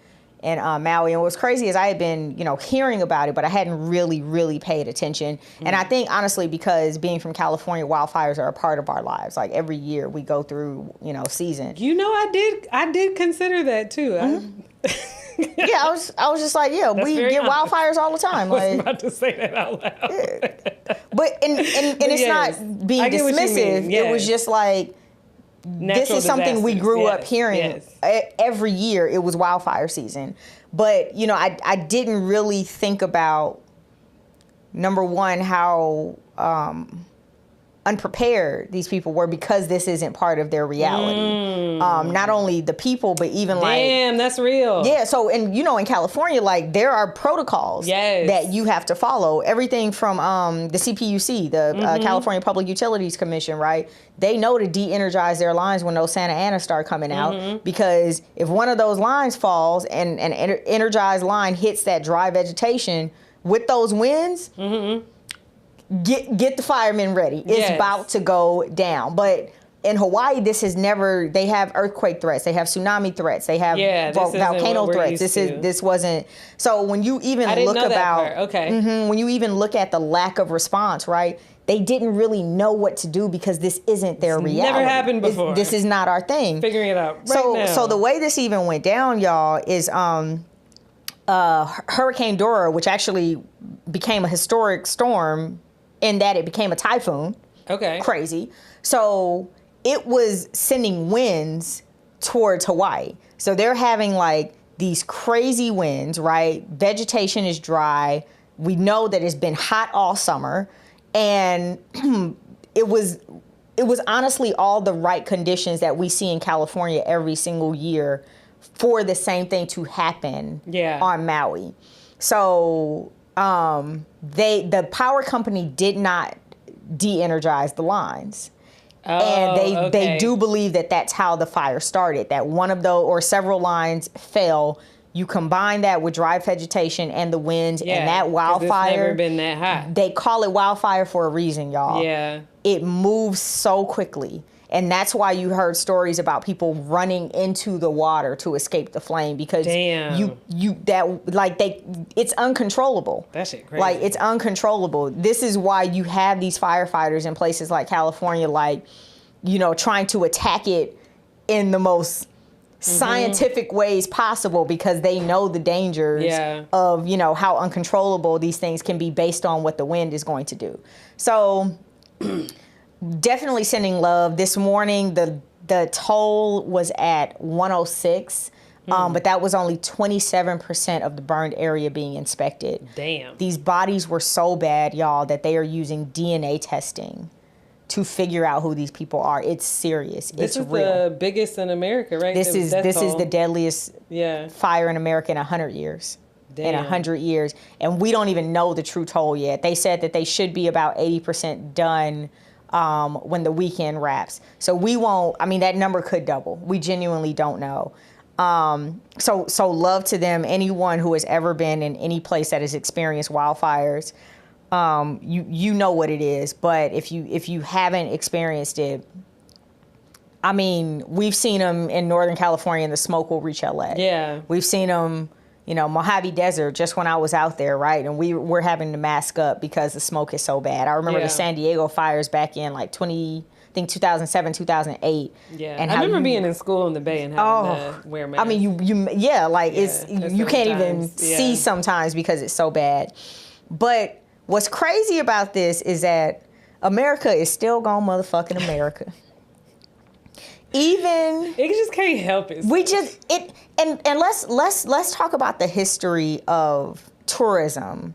in Maui. And what was crazy is I had been, hearing about it, but I hadn't really paid attention. And I think, honestly, because being from California, wildfires are a part of our lives. Like, every year we go through, seasons. I did consider that, too. Yeah, I was just like, yeah, we get wildfires all the time. I was about to say that out loud. Yeah. But and it's yes, not being I get what you dismissive. mean, yes. It was just like, this is something we grew up hearing every year. It was wildfire season. But, I didn't really think about, number one, how unprepared these people were, because this isn't part of their reality. Not only the people, but even Damn, that's real. Yeah, so, and in California, like, there are protocols that you have to follow. Everything from the CPUC, the California Public Utilities Commission, right? They know to de-energize their lines when those Santa Ana start coming out, because if one of those lines falls and an energized line hits that dry vegetation with those winds, get the firemen ready. It's about to go down. But in Hawaii, they have earthquake threats, they have tsunami threats, they have volcano threats. This wasn't. So when you even when you even look at the lack of response, right? They didn't really know what to do, because this isn't their reality. Never happened before. This is not our thing. Figuring it out now. So the way this even went down, y'all, is Hurricane Dora, which actually became a historic storm in that it became a typhoon. Okay. Crazy. So it was sending winds towards Hawaii. So they're having like these crazy winds, right? Vegetation is dry. We know that it's been hot all summer. And it was honestly all the right conditions that we see in California every single year for the same thing to happen on Maui. So the power company did not de-energize the lines. And they do believe that that's how the fire started, that one of those or several lines fell. You combine that with dry vegetation and the winds and that wildfire. It's never been that hot. They call it wildfire for a reason, y'all. Yeah. It moves so quickly. And that's why you heard stories about people running into the water to escape the flame, because it's uncontrollable. That shit crazy. Like, it's uncontrollable. This is why you have these firefighters in places like California, like, trying to attack it in the most scientific ways possible, because they know the dangers of, how uncontrollable these things can be based on what the wind is going to do. So definitely sending love. This morning, the toll was at 106, but that was only 27% of the burned area being inspected. Damn. These bodies were so bad, y'all, that they are using DNA testing to figure out who these people are. It's serious. This is real. The biggest in America, right? This is the deadliest fire in America in 100 years. Damn. In 100 years. And we don't even know the true toll yet. They said that they should be about 80% done when the weekend wraps. So we won't, that number could double. We genuinely don't know. So love to them. Anyone who has ever been in any place that has experienced wildfires, you know what it is. But if you haven't experienced it, we've seen them in Northern California, and the smoke will reach LA. Yeah. We've seen them, Mojave Desert, just when I was out there, right? And we're having to mask up because the smoke is so bad. I remember the San Diego fires back in like 2007, 2008. Yeah, and I remember being in school in the Bay and having to wear masks. I mean, you can't even see sometimes because it's so bad. But what's crazy about this is that America is still gone motherfucking America. Even it just can't help it. And let's talk about the history of tourism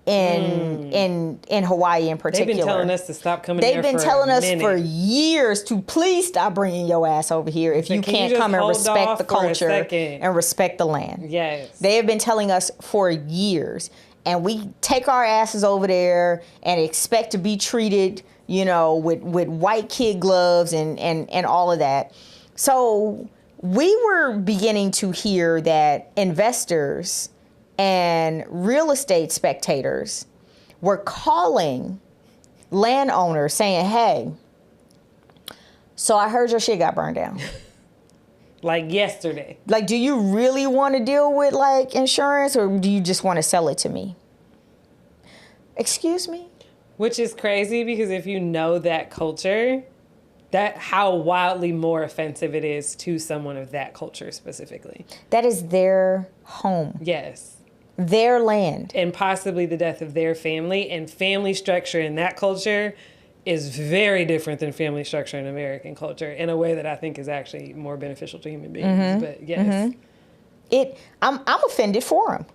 in Hawaii in particular. They've been telling us to stop coming. They've been telling us for years to please stop bringing your ass over here if you can't come and respect the culture and respect the land. Yes, they have been telling us for years, and we take our asses over there and expect to be treated, with white kid gloves and all of that. So we were beginning to hear that investors and real estate spectators were calling landowners saying, hey, so I heard your shit got burned down. Like yesterday. Like, do you really want to deal with like insurance, or do you just want to sell it to me? Excuse me? Which is crazy, because if you know that culture, that how wildly more offensive it is to someone of that culture specifically. That is their home. Yes. Their land. And possibly the death of their family. And family structure in that culture is very different than family structure in American culture, in a way that I think is actually more beneficial to human beings. Mm-hmm. But yes. Mm-hmm. I'm offended for him.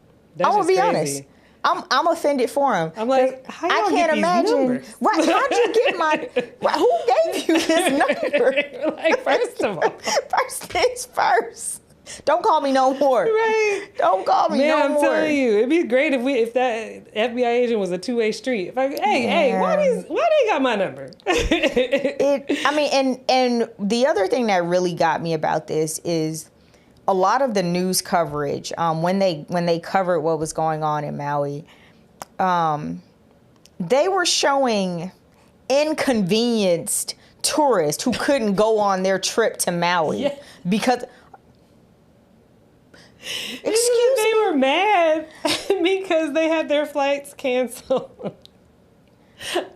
I'm going to be honest. I'm offended for him. I'm like, how y'all get these numbers? Right, how'd you get my... Who gave you this number? Like, first of all. First things first. Don't call me no more. Right. Don't call me no more. Man, I'm telling you, it'd be great if that FBI agent was a two-way street. If why they got my number? And the other thing that really got me about this is a lot of the news coverage, when they covered what was going on in Maui, they were showing inconvenienced tourists who couldn't go on their trip to Maui because... Excuse me? They were mad because they had their flights canceled.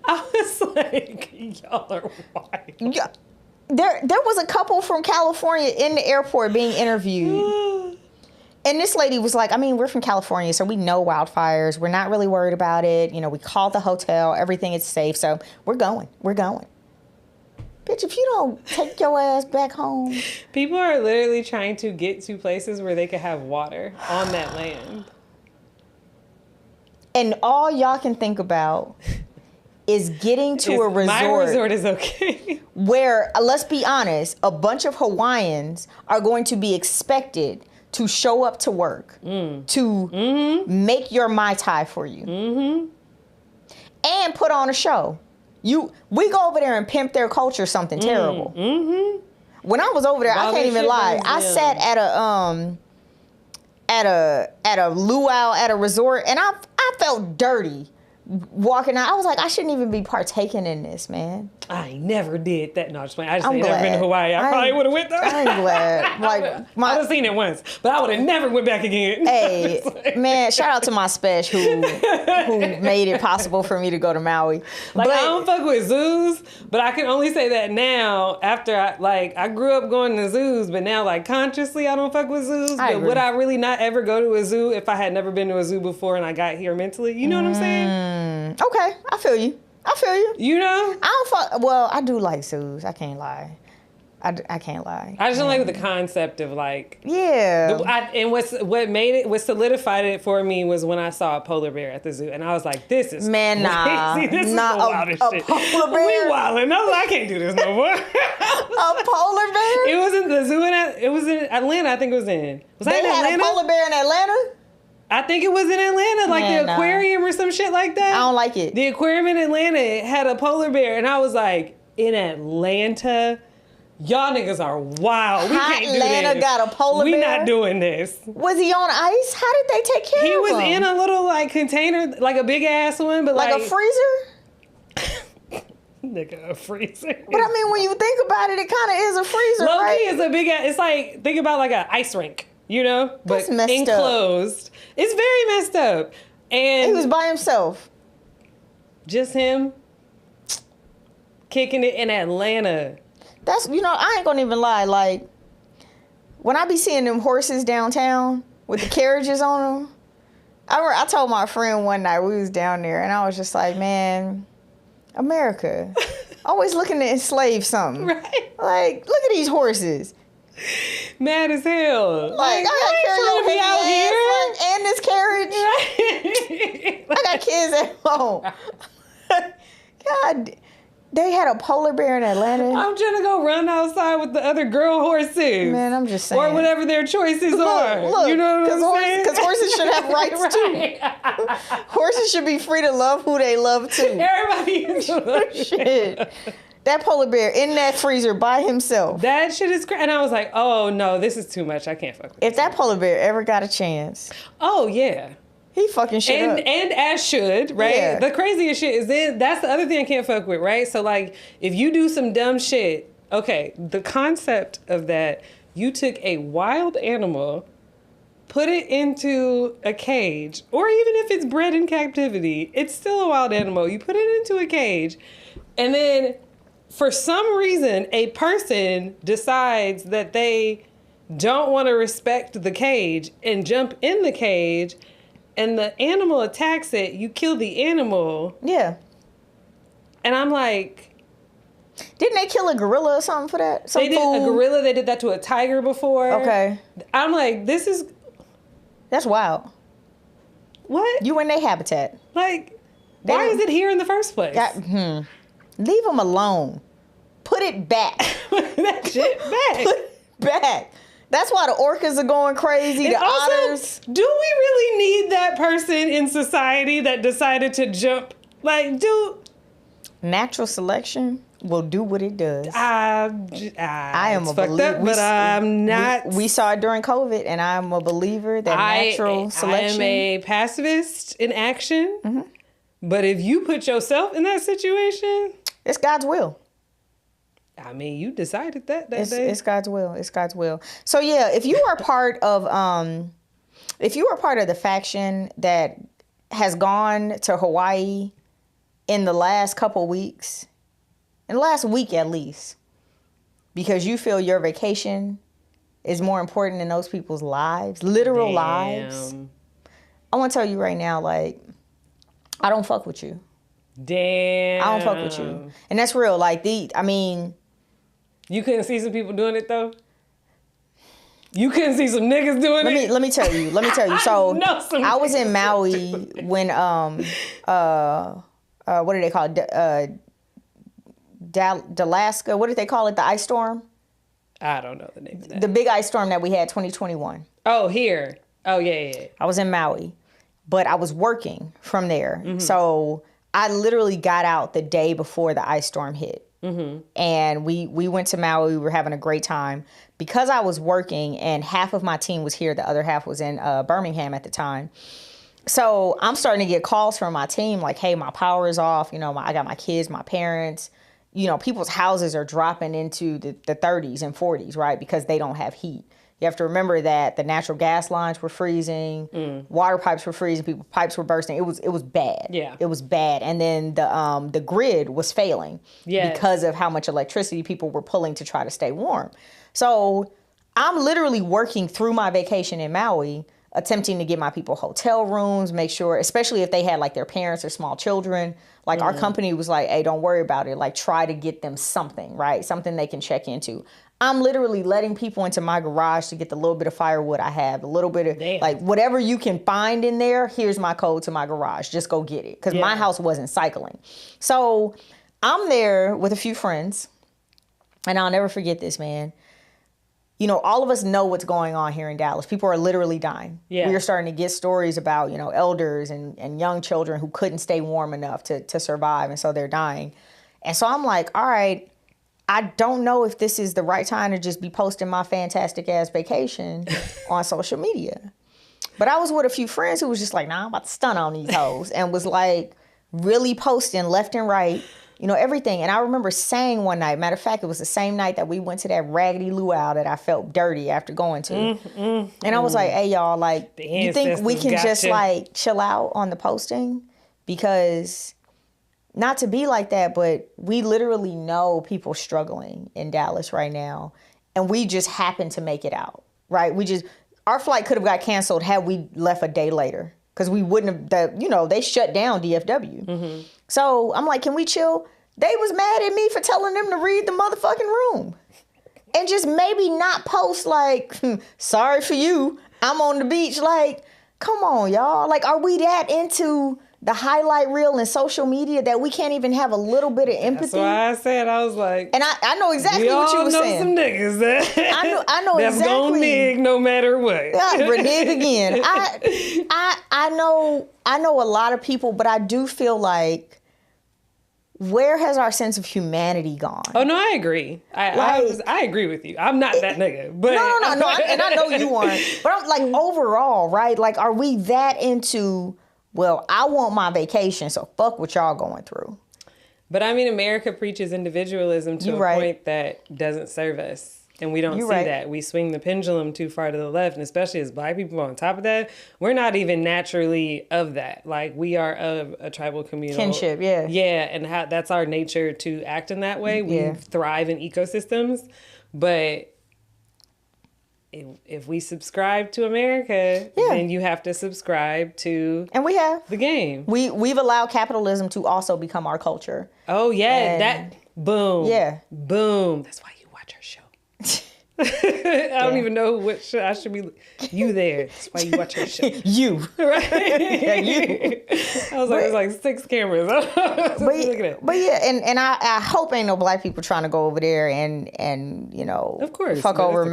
I was like, y'all are wild. Yeah. There was a couple from California in the airport being interviewed. And this lady was like, we're from California, so we know wildfires. We're not really worried about it. We called the hotel. Everything is safe. So we're going. Bitch, if you don't take your ass back home. People are literally trying to get to places where they could have water on that land. And all y'all can think about is getting to a resort. My resort is okay. Where, let's be honest, a bunch of Hawaiians are going to be expected to show up to work, to make your Mai Tai for you, and put on a show. We go over there and pimp their culture something terrible. When I was over there, I can't even lie. I sat at a luau at a resort, and I felt dirty walking out. I was like, I shouldn't even be partaking in this, man. I never did that. No, I'm just playing. I just ain't never been to Hawaii. I probably would have went there. I'm glad. Like, I would have seen it once, but I would have never went back again. Hey, man, shout out to my special who made it possible for me to go to Maui. Like, I don't fuck with zoos, but I can only say that now after I grew up going to zoos, but now like consciously I don't fuck with zoos. But would I really not ever go to a zoo if I had never been to a zoo before and I got here mentally? You know what I'm saying? Okay, I feel you. You know? I do like zoos. I can't lie. I can't lie. I just don't like the concept of like... Yeah. And what solidified it for me was when I saw a polar bear at the zoo. And I was like, this is crazy. This is the wildest shit. Polar bear? We wildin'. No, I can't do this no more. A polar bear? It was in the zoo. It was in Atlanta, I think it was in. Was that in Atlanta? They had a polar bear in Atlanta? I think it was in Atlanta, like the aquarium or some shit like that. I don't like it. The aquarium in Atlanta had a polar bear, and I was like, in Atlanta? Y'all niggas are wild. We can't do this. Atlanta got a polar bear? We not doing this. Was he on ice? How did they take care of him? He was in a little like container, like a big ass one, but like a freezer? Nigga, a freezer. But when you think about it, it kind of is a freezer, Low-key right? is a big ass. It's like, think about like an ice rink. you know, That's but messed up. enclosed. It's very messed up. And He was by himself. just him kicking it in Atlanta. That's, I ain't gonna even lie. Like, when I be seeing them horses downtown with the carriages on them, I told my friend one night, we was down there, and I was just like, man, America, always looking to enslave something. Right. Like, look at these horses. Mad as hell. Like, I got carry on and this carriage. Right. I got kids at home. God, they had a polar bear in Atlanta. I'm trying to go run outside with the other girl horses. Man, I'm just saying. Or whatever their choices are. Look, you know what I'm saying? Because horses should have rights too. Horses should be free to love who they love too. Everybody is Shit. That polar bear in that freezer by himself. That shit is crazy. And I was like, oh no, this is too much. I can't fuck with If that polar bear ever got a chance, Oh yeah. he fucking shit up. And as should, right? Yeah. The craziest shit is then that's the other thing I can't fuck with, right? So like if you do some dumb shit, okay, the concept of that, you took a wild animal, put it into a cage, or even if it's bred in captivity, it's still a wild animal. You put it into a cage, and then for some reason, a person decides that they don't want to respect the cage and jump in the cage, and the animal attacks it. You kill the animal. Yeah. And I'm like... Didn't they kill a gorilla or something for that? They did a gorilla. They did that to a tiger before. Okay. I'm like, this is... That's wild. What? You in their habitat. Like, why is it here in the first place? Leave them alone. Put it back. That shit back. Put it back. That's why the orcas are going crazy. And the also, otters. do we really need that person in society that decided to jump? Like, Natural selection will do what it does. I am a believer, but I'm not. We saw it during COVID, and I'm a believer that natural selection. I am a pacifist in action. Mm-hmm. But if you put yourself in that situation, it's God's will. I mean, you decided that day. It's God's will. It's God's will. So yeah, if you are part of the faction that has gone to Hawaii in the last couple weeks, in the last week at least, because you feel your vacation is more important than those people's lives, literal lives. I want to tell you right now, like, I don't fuck with you. Damn. I don't fuck with you. And that's real. Like, you couldn't see some people doing it though? You couldn't see some niggas doing it? Let me tell you. So I was in Maui when what do they call it? Dalaska. What did they call it? The ice storm? I don't know the name of that. The big ice storm that we had 2021. Oh, here. Oh, yeah. I was in Maui, but I was working from there. Mm-hmm. So I literally got out the day before the ice storm hit. Mm-hmm. And we went to Maui. We were having a great time. Because I was working and half of my team was here, the other half was in Birmingham at the time. So I'm starting to get calls from my team like, hey, my power is off. I got my kids, my parents. People's houses are dropping into the 30s and 40s, right? Because they don't have heat. You have to remember that the natural gas lines were freezing, water pipes were freezing, people's pipes were bursting. It was bad. Yeah. It was bad. And then the grid was failing because of how much electricity people were pulling to try to stay warm. So I'm literally working through my vacation in Maui, attempting to get my people hotel rooms, make sure, especially if they had like their parents or small children, like our company was like, hey, don't worry about it. Like try to get them something, right? Something they can check into. I'm literally letting people into my garage to get the little bit of firewood I have, a little bit of like whatever you can find in there. Here's my code to my garage. Just go get it. Because my house wasn't cycling. So I'm there with a few friends and I'll never forget this, man. All of us know what's going on here in Dallas. People are literally dying. Yeah. We are starting to get stories about, elders and young children who couldn't stay warm enough to survive. And so they're dying. And so I'm like, all right, I don't know if this is the right time to just be posting my fantastic ass vacation on social media. But I was with a few friends who was just like, nah, I'm about to stun on these hoes. And was like really posting left and right, everything. And I remember saying one night, matter of fact, it was the same night that we went to that raggedy luau that I felt dirty after going to. And I was like, hey, y'all, like, you think we can just like chill out on the posting? Because not to be like that, but we literally know people struggling in Dallas right now. And we just happen to make it out, right? Our flight could have got canceled had we left a day later. Because we wouldn't have, they shut down DFW. So I'm like, can we chill? They was mad at me for telling them to read the motherfucking room. And just maybe not post like, sorry for you, I'm on the beach. Like, come on, y'all. Like, are we that into the highlight reel and social media that we can't even have a little bit of empathy? That's why I said, I was like... And I know exactly what you were saying. We all know some niggas that... I know that's exactly. That's gonna nig no matter what. Renege again. I know a lot of people, but I do feel like, where has our sense of humanity gone? Oh, no, I agree. I agree with you. I'm not that nigga. But No, and I know you aren't. But I'm like, overall, right? Like, are we that into... Well, I want my vacation, so fuck what y'all going through. But I mean, America preaches individualism to a point that doesn't serve us. And we don't see that. We swing the pendulum too far to the left. And especially as Black people on top of that, we're not even naturally of that. Like, we are of a tribal communal. Kinship, yeah. Yeah, and that's our nature to act in that way. We thrive in ecosystems. But... If we subscribe to America, then you have to subscribe to the game. We've allowed capitalism to also become our culture. Oh yeah, boom. Yeah. Boom. That's why you watch our show. I don't even know what show I should be. You there. That's why you watch our show. You. Right? Yeah, you. I was like, there's like 6 cameras. but yeah, and I hope ain't no Black people trying to go over there and of course, fuck over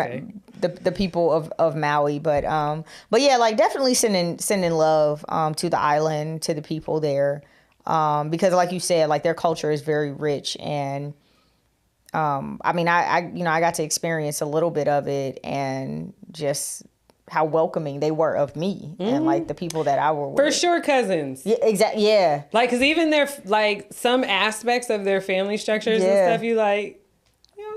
the people of Maui. But yeah, like, definitely sending love to the island, to the people there, because like you said, like, their culture is very rich. And I mean, I got to experience a little bit of it, and just how welcoming they were of me and like the people that I were with. For sure, cousins. Yeah, exactly. Yeah. Like, cause even their like some aspects of their family structures and stuff, you like,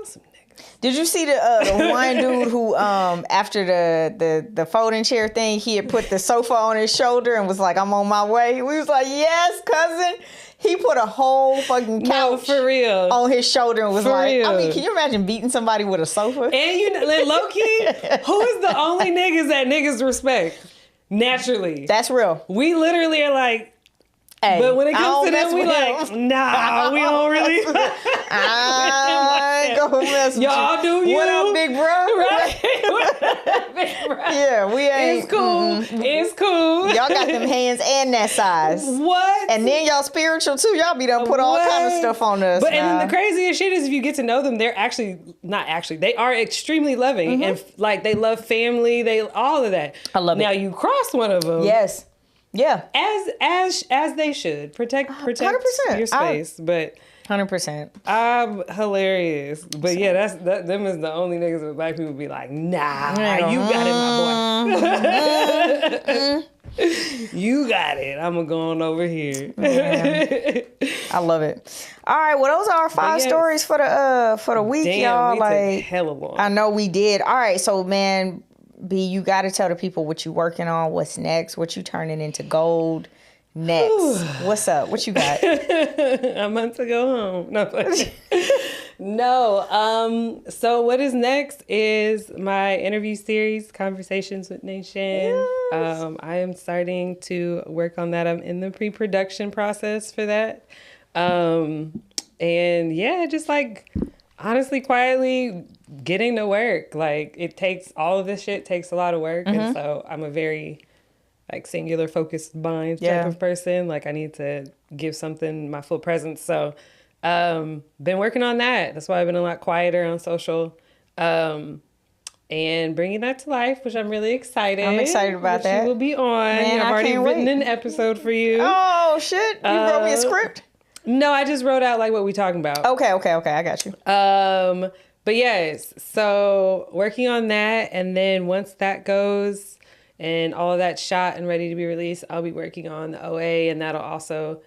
some niggas. Did you see the one dude who after the folding chair thing, he had put the sofa on his shoulder and was like, I'm on my way. We was like, yes, cousin. He put a whole fucking couch for real on his shoulder and was for like, real. I mean, can you imagine beating somebody with a sofa? And low-key, who is the only niggas that niggas respect? Naturally. That's real. We literally are like, hey, but when it comes to them, we like, nah, we don't really. I ain't gonna mess with y'all you. Do you? What up, big bro? Right? Big bro. Yeah, we ain't. It's cool. It's cool. Y'all got them hands and that size. What? And then y'all spiritual too. Y'all be done put all kind of stuff on us. But and the craziest shit is, if you get to know them, they're they are extremely loving and like they love family. They all of that. I love it. Now you cross one of them. Yes. Yeah. As they should protect 100%. your space, but 100%. I'm hilarious. But yeah, them is the only niggas that Black people be like, nah, you got it, my boy. You got it. I'm gonna go on over here. I love it. All right, well, those are our 5 stories for the week, y'all. We like, took hella long. I know we did. All right, so man, B, you got to tell the people what you working on, what's next, what you turning into gold next. What's up? What you got? I'm about to go home. No. So what is next is my interview series, Conversations with Nation. Yes. I am starting to work on that. I'm in the pre-production process for that. And yeah, just like honestly, quietly getting to work. Like, it takes, all of this shit takes a lot of work. And so I'm a very like singular focused mind type of person. Like, I need to give something my full presence. So been working on that. That's why I've been a lot quieter on social. And bringing that to life, which I'm really excited. I'm excited about that. You will be on. Man, I've already written an episode for you. Oh shit! You wrote me a script? No, I just wrote out like what we talking about. Okay, I got you. But yes, so working on that, and then once that goes and all of that's shot and ready to be released, I'll be working on the OA, and that'll also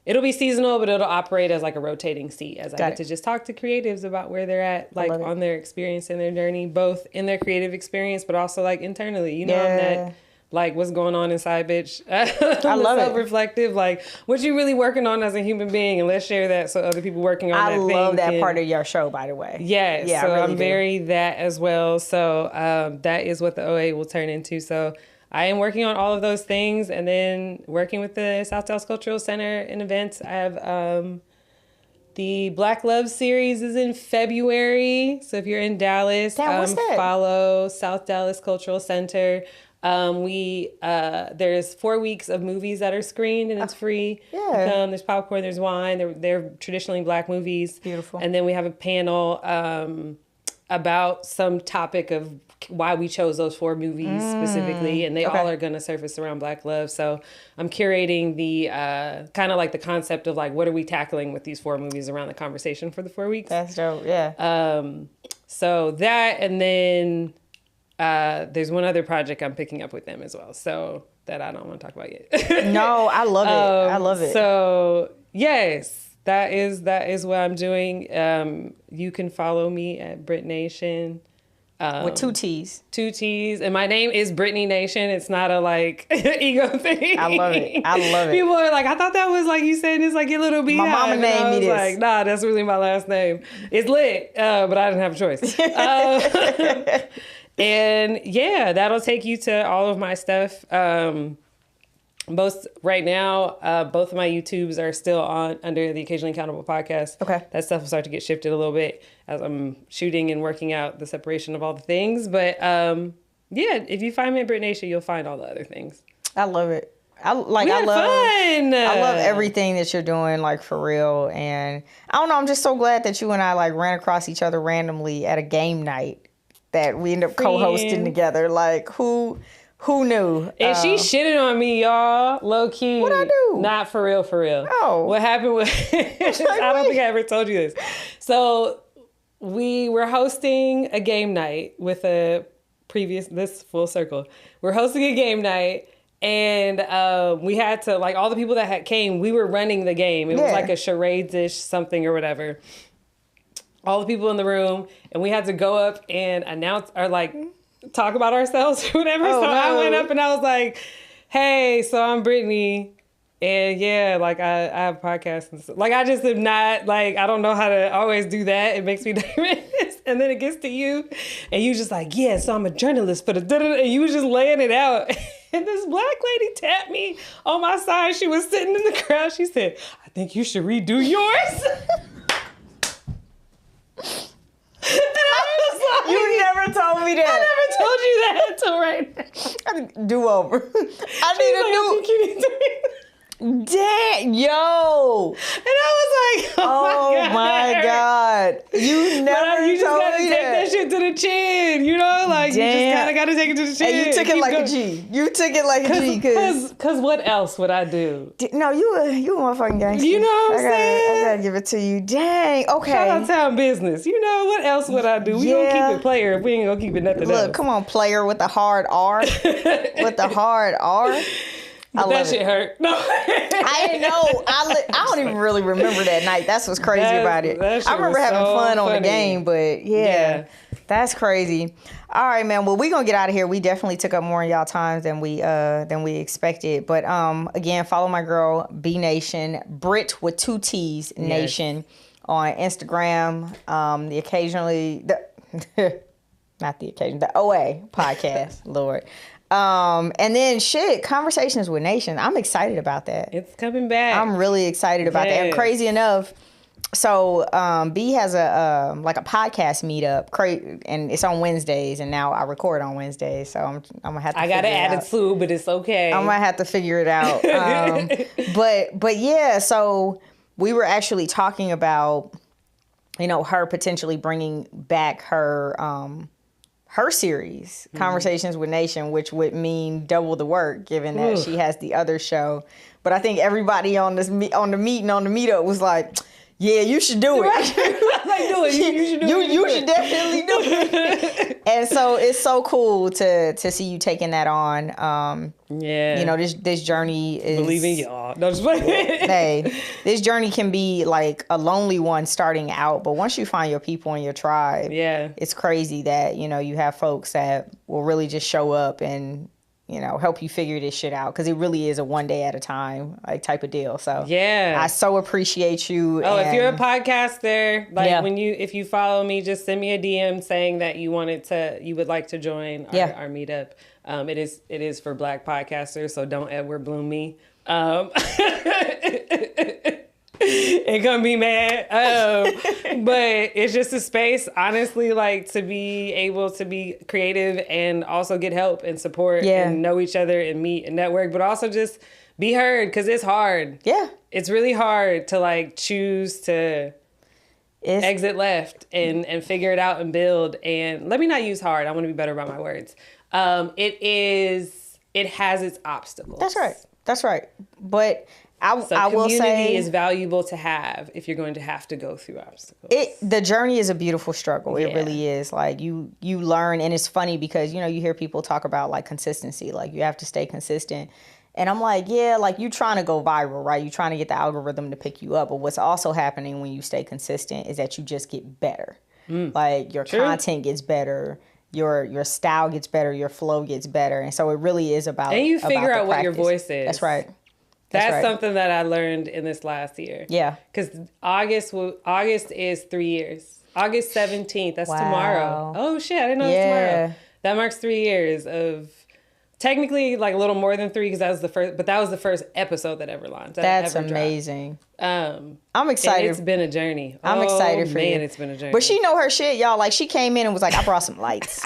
it'll be seasonal, but it'll operate as like a rotating seat as I get to just talk to creatives about where they're at, like on their experience and their journey, both in their creative experience, but also like internally, you know, that like what's going on inside, bitch. I love self-reflective, like what you really working on as a human being, and let's share that so other people working on that thing. I love that part of your show, by the way. Yes, yeah, so really I'm very that as well. So that is what the OA will turn into. So I am working on all of those things, and then working with the South Dallas Cultural Center in events. I have the Black Love series is in February. So if you're in Dallas, follow South Dallas Cultural Center. There's 4 weeks of movies that are screened, and it's free. Yeah. There's popcorn, there's wine. They're traditionally Black movies. Beautiful. And then we have a panel about some topic of why we chose those 4 movies specifically, and they all are going to surface around Black love. So I'm curating the kind of like the concept of like, what are we tackling with these 4 movies around the conversation for the 4 weeks. That's dope. Yeah. So that, and then there's one other project I'm picking up with them as well, so that I don't want to talk about yet. No, I love it. I love it. So yes, that is what I'm doing. You can follow me at Brit Nation. With 2 T's. 2 T's. And my name is Brittany Nation. It's not a like ego thing. I love it. I love it. People are like, I thought that was like you saying it's like your little beehive. My mama named me this. Like, nah, that's really my last name. It's lit, but I didn't have a choice. And yeah, that'll take you to all of my stuff. Both right now, both of my YouTubes are still on under the Occasionally Accountable podcast. Okay. That stuff will start to get shifted a little bit as I'm shooting and working out the separation of all the things. But yeah, if you find me at Brit Nation, you'll find all the other things. I love it. I love everything that you're doing, like, for real. And I don't know, I'm just so glad that you and I like ran across each other randomly at a game night that we ended up co-hosting together. Like, who knew? And she shitted on me, y'all. Low key. What'd I do? Not for real, for real. Oh. What happened was, I don't think I ever told you this. So we were hosting a game night with this full circle. We're hosting a game night, and we had to, like, all the people that came, we were running the game. It was like a charades-ish something or whatever. All the people in the room, and we had to go up and announce, or like talk about ourselves or whatever. I went up and I was like, hey, so I'm Brittany, and yeah, like I have a podcast and stuff. Like, I just am not, like, I don't know how to always do that. It makes me nervous. And then it gets to you, and you just like, yeah, so I'm a journalist for the da-da-da, and you was just laying it out. And this Black lady tapped me on my side. She was sitting in the crowd. She said, I think you should redo yours. You never told me that. I never told you that until right now. I need a do-over. I need a new... Damn, yo. And I was like, oh my God. You never you just told gotta me take that shit to the chin, you know? Like, damn. You just kind of got to take it to the chin. And you took it like a G. You took it like a G. Because what else would I do? No, you a motherfucking gangster. You know what I'm saying? I gotta give it to you. Dang, okay. Shout out Town Business. You know, what else would I do? We gonna keep it player if we ain't gonna keep it nothing else. Look, come on, player with the hard R. With the hard R. But that shit hurt. No. I didn't know. I don't even really remember that night. That's what's crazy about it. I remember having fun on the game, but yeah, that's crazy. All right, man. Well, we're going to get out of here. We definitely took up more in y'all time than we expected. But again, follow my girl, B Nation, Brit with 2 T's Nation on Instagram. The OA podcast, Lord. And then Conversations with Nation. I'm excited about that. It's coming back. I'm really excited about that. And crazy enough, so B has a podcast meetup, and it's on Wednesdays, and now I record on Wednesdays, so I'm gonna have to. I got an attitude, but it's okay. I'm gonna have to figure it out. But yeah, so we were actually talking about, her potentially bringing back her series, Conversations with Nation, which would mean double the work, given that she has the other show. But I think everybody on the meetup was like, yeah, you should do it. Like, might do it. You should do it. You should definitely do it. And so it's so cool to see you taking that on. Yeah. You know, this journey is... Believe in y'all. No, just playing. Hey, this journey can be like a lonely one starting out, but once you find your people in your tribe, yeah, it's crazy that, you know, you have folks that will really just show up and, you know, help you figure this shit out, because it really is a one day at a time like type of deal. So yeah, I so appreciate you. Oh, if you're a podcaster, like Yeah. if you follow me, just send me a DM saying that you would like to join our meetup. It is for Black podcasters, so don't Edward Bloom me. And come be mad. But it's just a space, honestly, like to be able to be creative and also get help and support and know each other and meet and network, but also just be heard, because it's hard. Yeah. It's really hard to like choose to exit left and figure it out and build. And let me not use hard. I want to be better about my words. It has its obstacles. That's right. But I will say community is valuable to have if you're going to have to go through obstacles. The journey is a beautiful struggle. It really is. Like you learn, and it's funny because, you know, you hear people talk about like consistency, like you have to stay consistent. And I'm like, yeah, like you trying to go viral, right? You trying to get the algorithm to pick you up. But what's also happening when you stay consistent is that you just get better. Like your content gets better. Your style gets better. Your flow gets better. And so it really is about, and you figure out what your voice is. That's right. That's something that I learned in this last year. Yeah. Because August is 3 years. August 17th. That's tomorrow. Oh, shit. I didn't know it was tomorrow. That marks 3 years of, technically, like a little more than 3, because that was the first episode that ever launched. That's amazing. I'm excited. It's been a journey. I'm excited for you. Man, it's been a journey. But she know her shit, y'all. Like, she came in and was like, I brought some lights.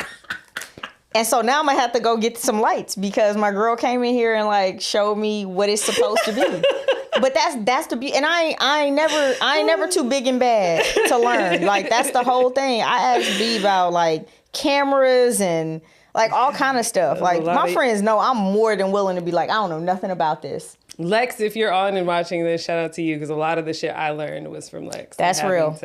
And so now I'm gonna have to go get some lights, because my girl came in here and like showed me what it's supposed to be. But that's the beauty. And I ain't never too big and bad to learn. Like, that's the whole thing. I asked B about like cameras and like all kind of stuff. Like, my friends know I'm more than willing to be like, I don't know nothing about this. Lex, if you're on and watching this, shout out to you, because a lot of the shit I learned was from Lex. That's real.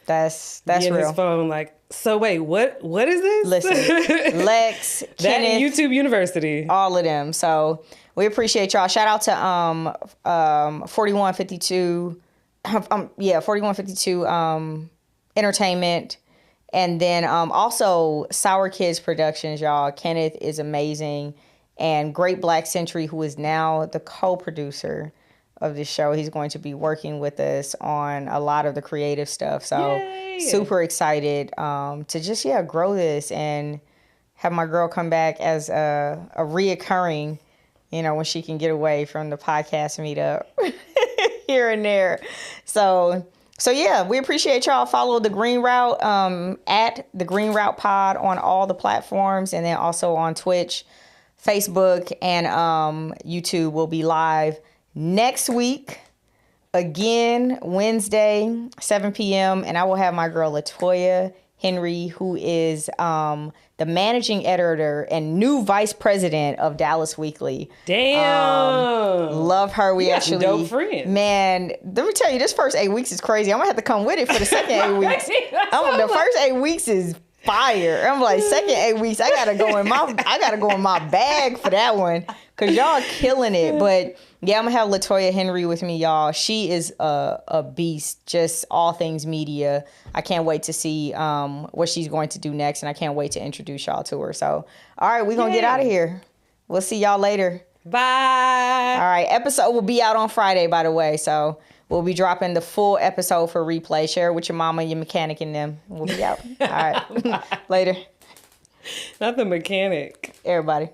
That's be real. His phone, like, so wait, what is this? Listen, Lex, Kenneth, YouTube University, all of them. So we appreciate y'all. Shout out to 4152, 4152 Entertainment, and then also Sour Kids Productions, y'all. Kenneth is amazing, and Great Black Century, who is now the co-producer of this show. He's going to be working with us on a lot of the creative stuff. So Yay. Super excited to just, grow this and have my girl come back as a reoccurring, you know, when she can get away from the podcast meetup here and there. So yeah, we appreciate y'all. Follow The Green Route at The Green Route Pod on all the platforms, and then also on Twitch, Facebook, and YouTube. Will be live next week, again, Wednesday, 7 p.m. And I will have my girl Latoya Henry, who is the managing editor and new vice president of Dallas Weekly. Damn. Love her. We actually, dope friends. Man, let me tell you, this first 8 weeks is crazy. I'm going to have to come with it for the second 8 weeks. The first 8 weeks is fire. I'm like, second 8 weeks, I gotta go in my bag for that one, because y'all killing it. But yeah, I'm gonna have Latoya Henry with me, y'all. She is a beast, just all things media. I can't wait to see what she's going to do next, and I can't wait to introduce y'all to her. So, all right, we're gonna get out of here. We'll see y'all later. Bye. All right, episode will be out on Friday, by the way. So we'll be dropping the full episode for replay. Share it with your mama, your mechanic, and them. We'll be out. All right. Later. Not the mechanic. Everybody.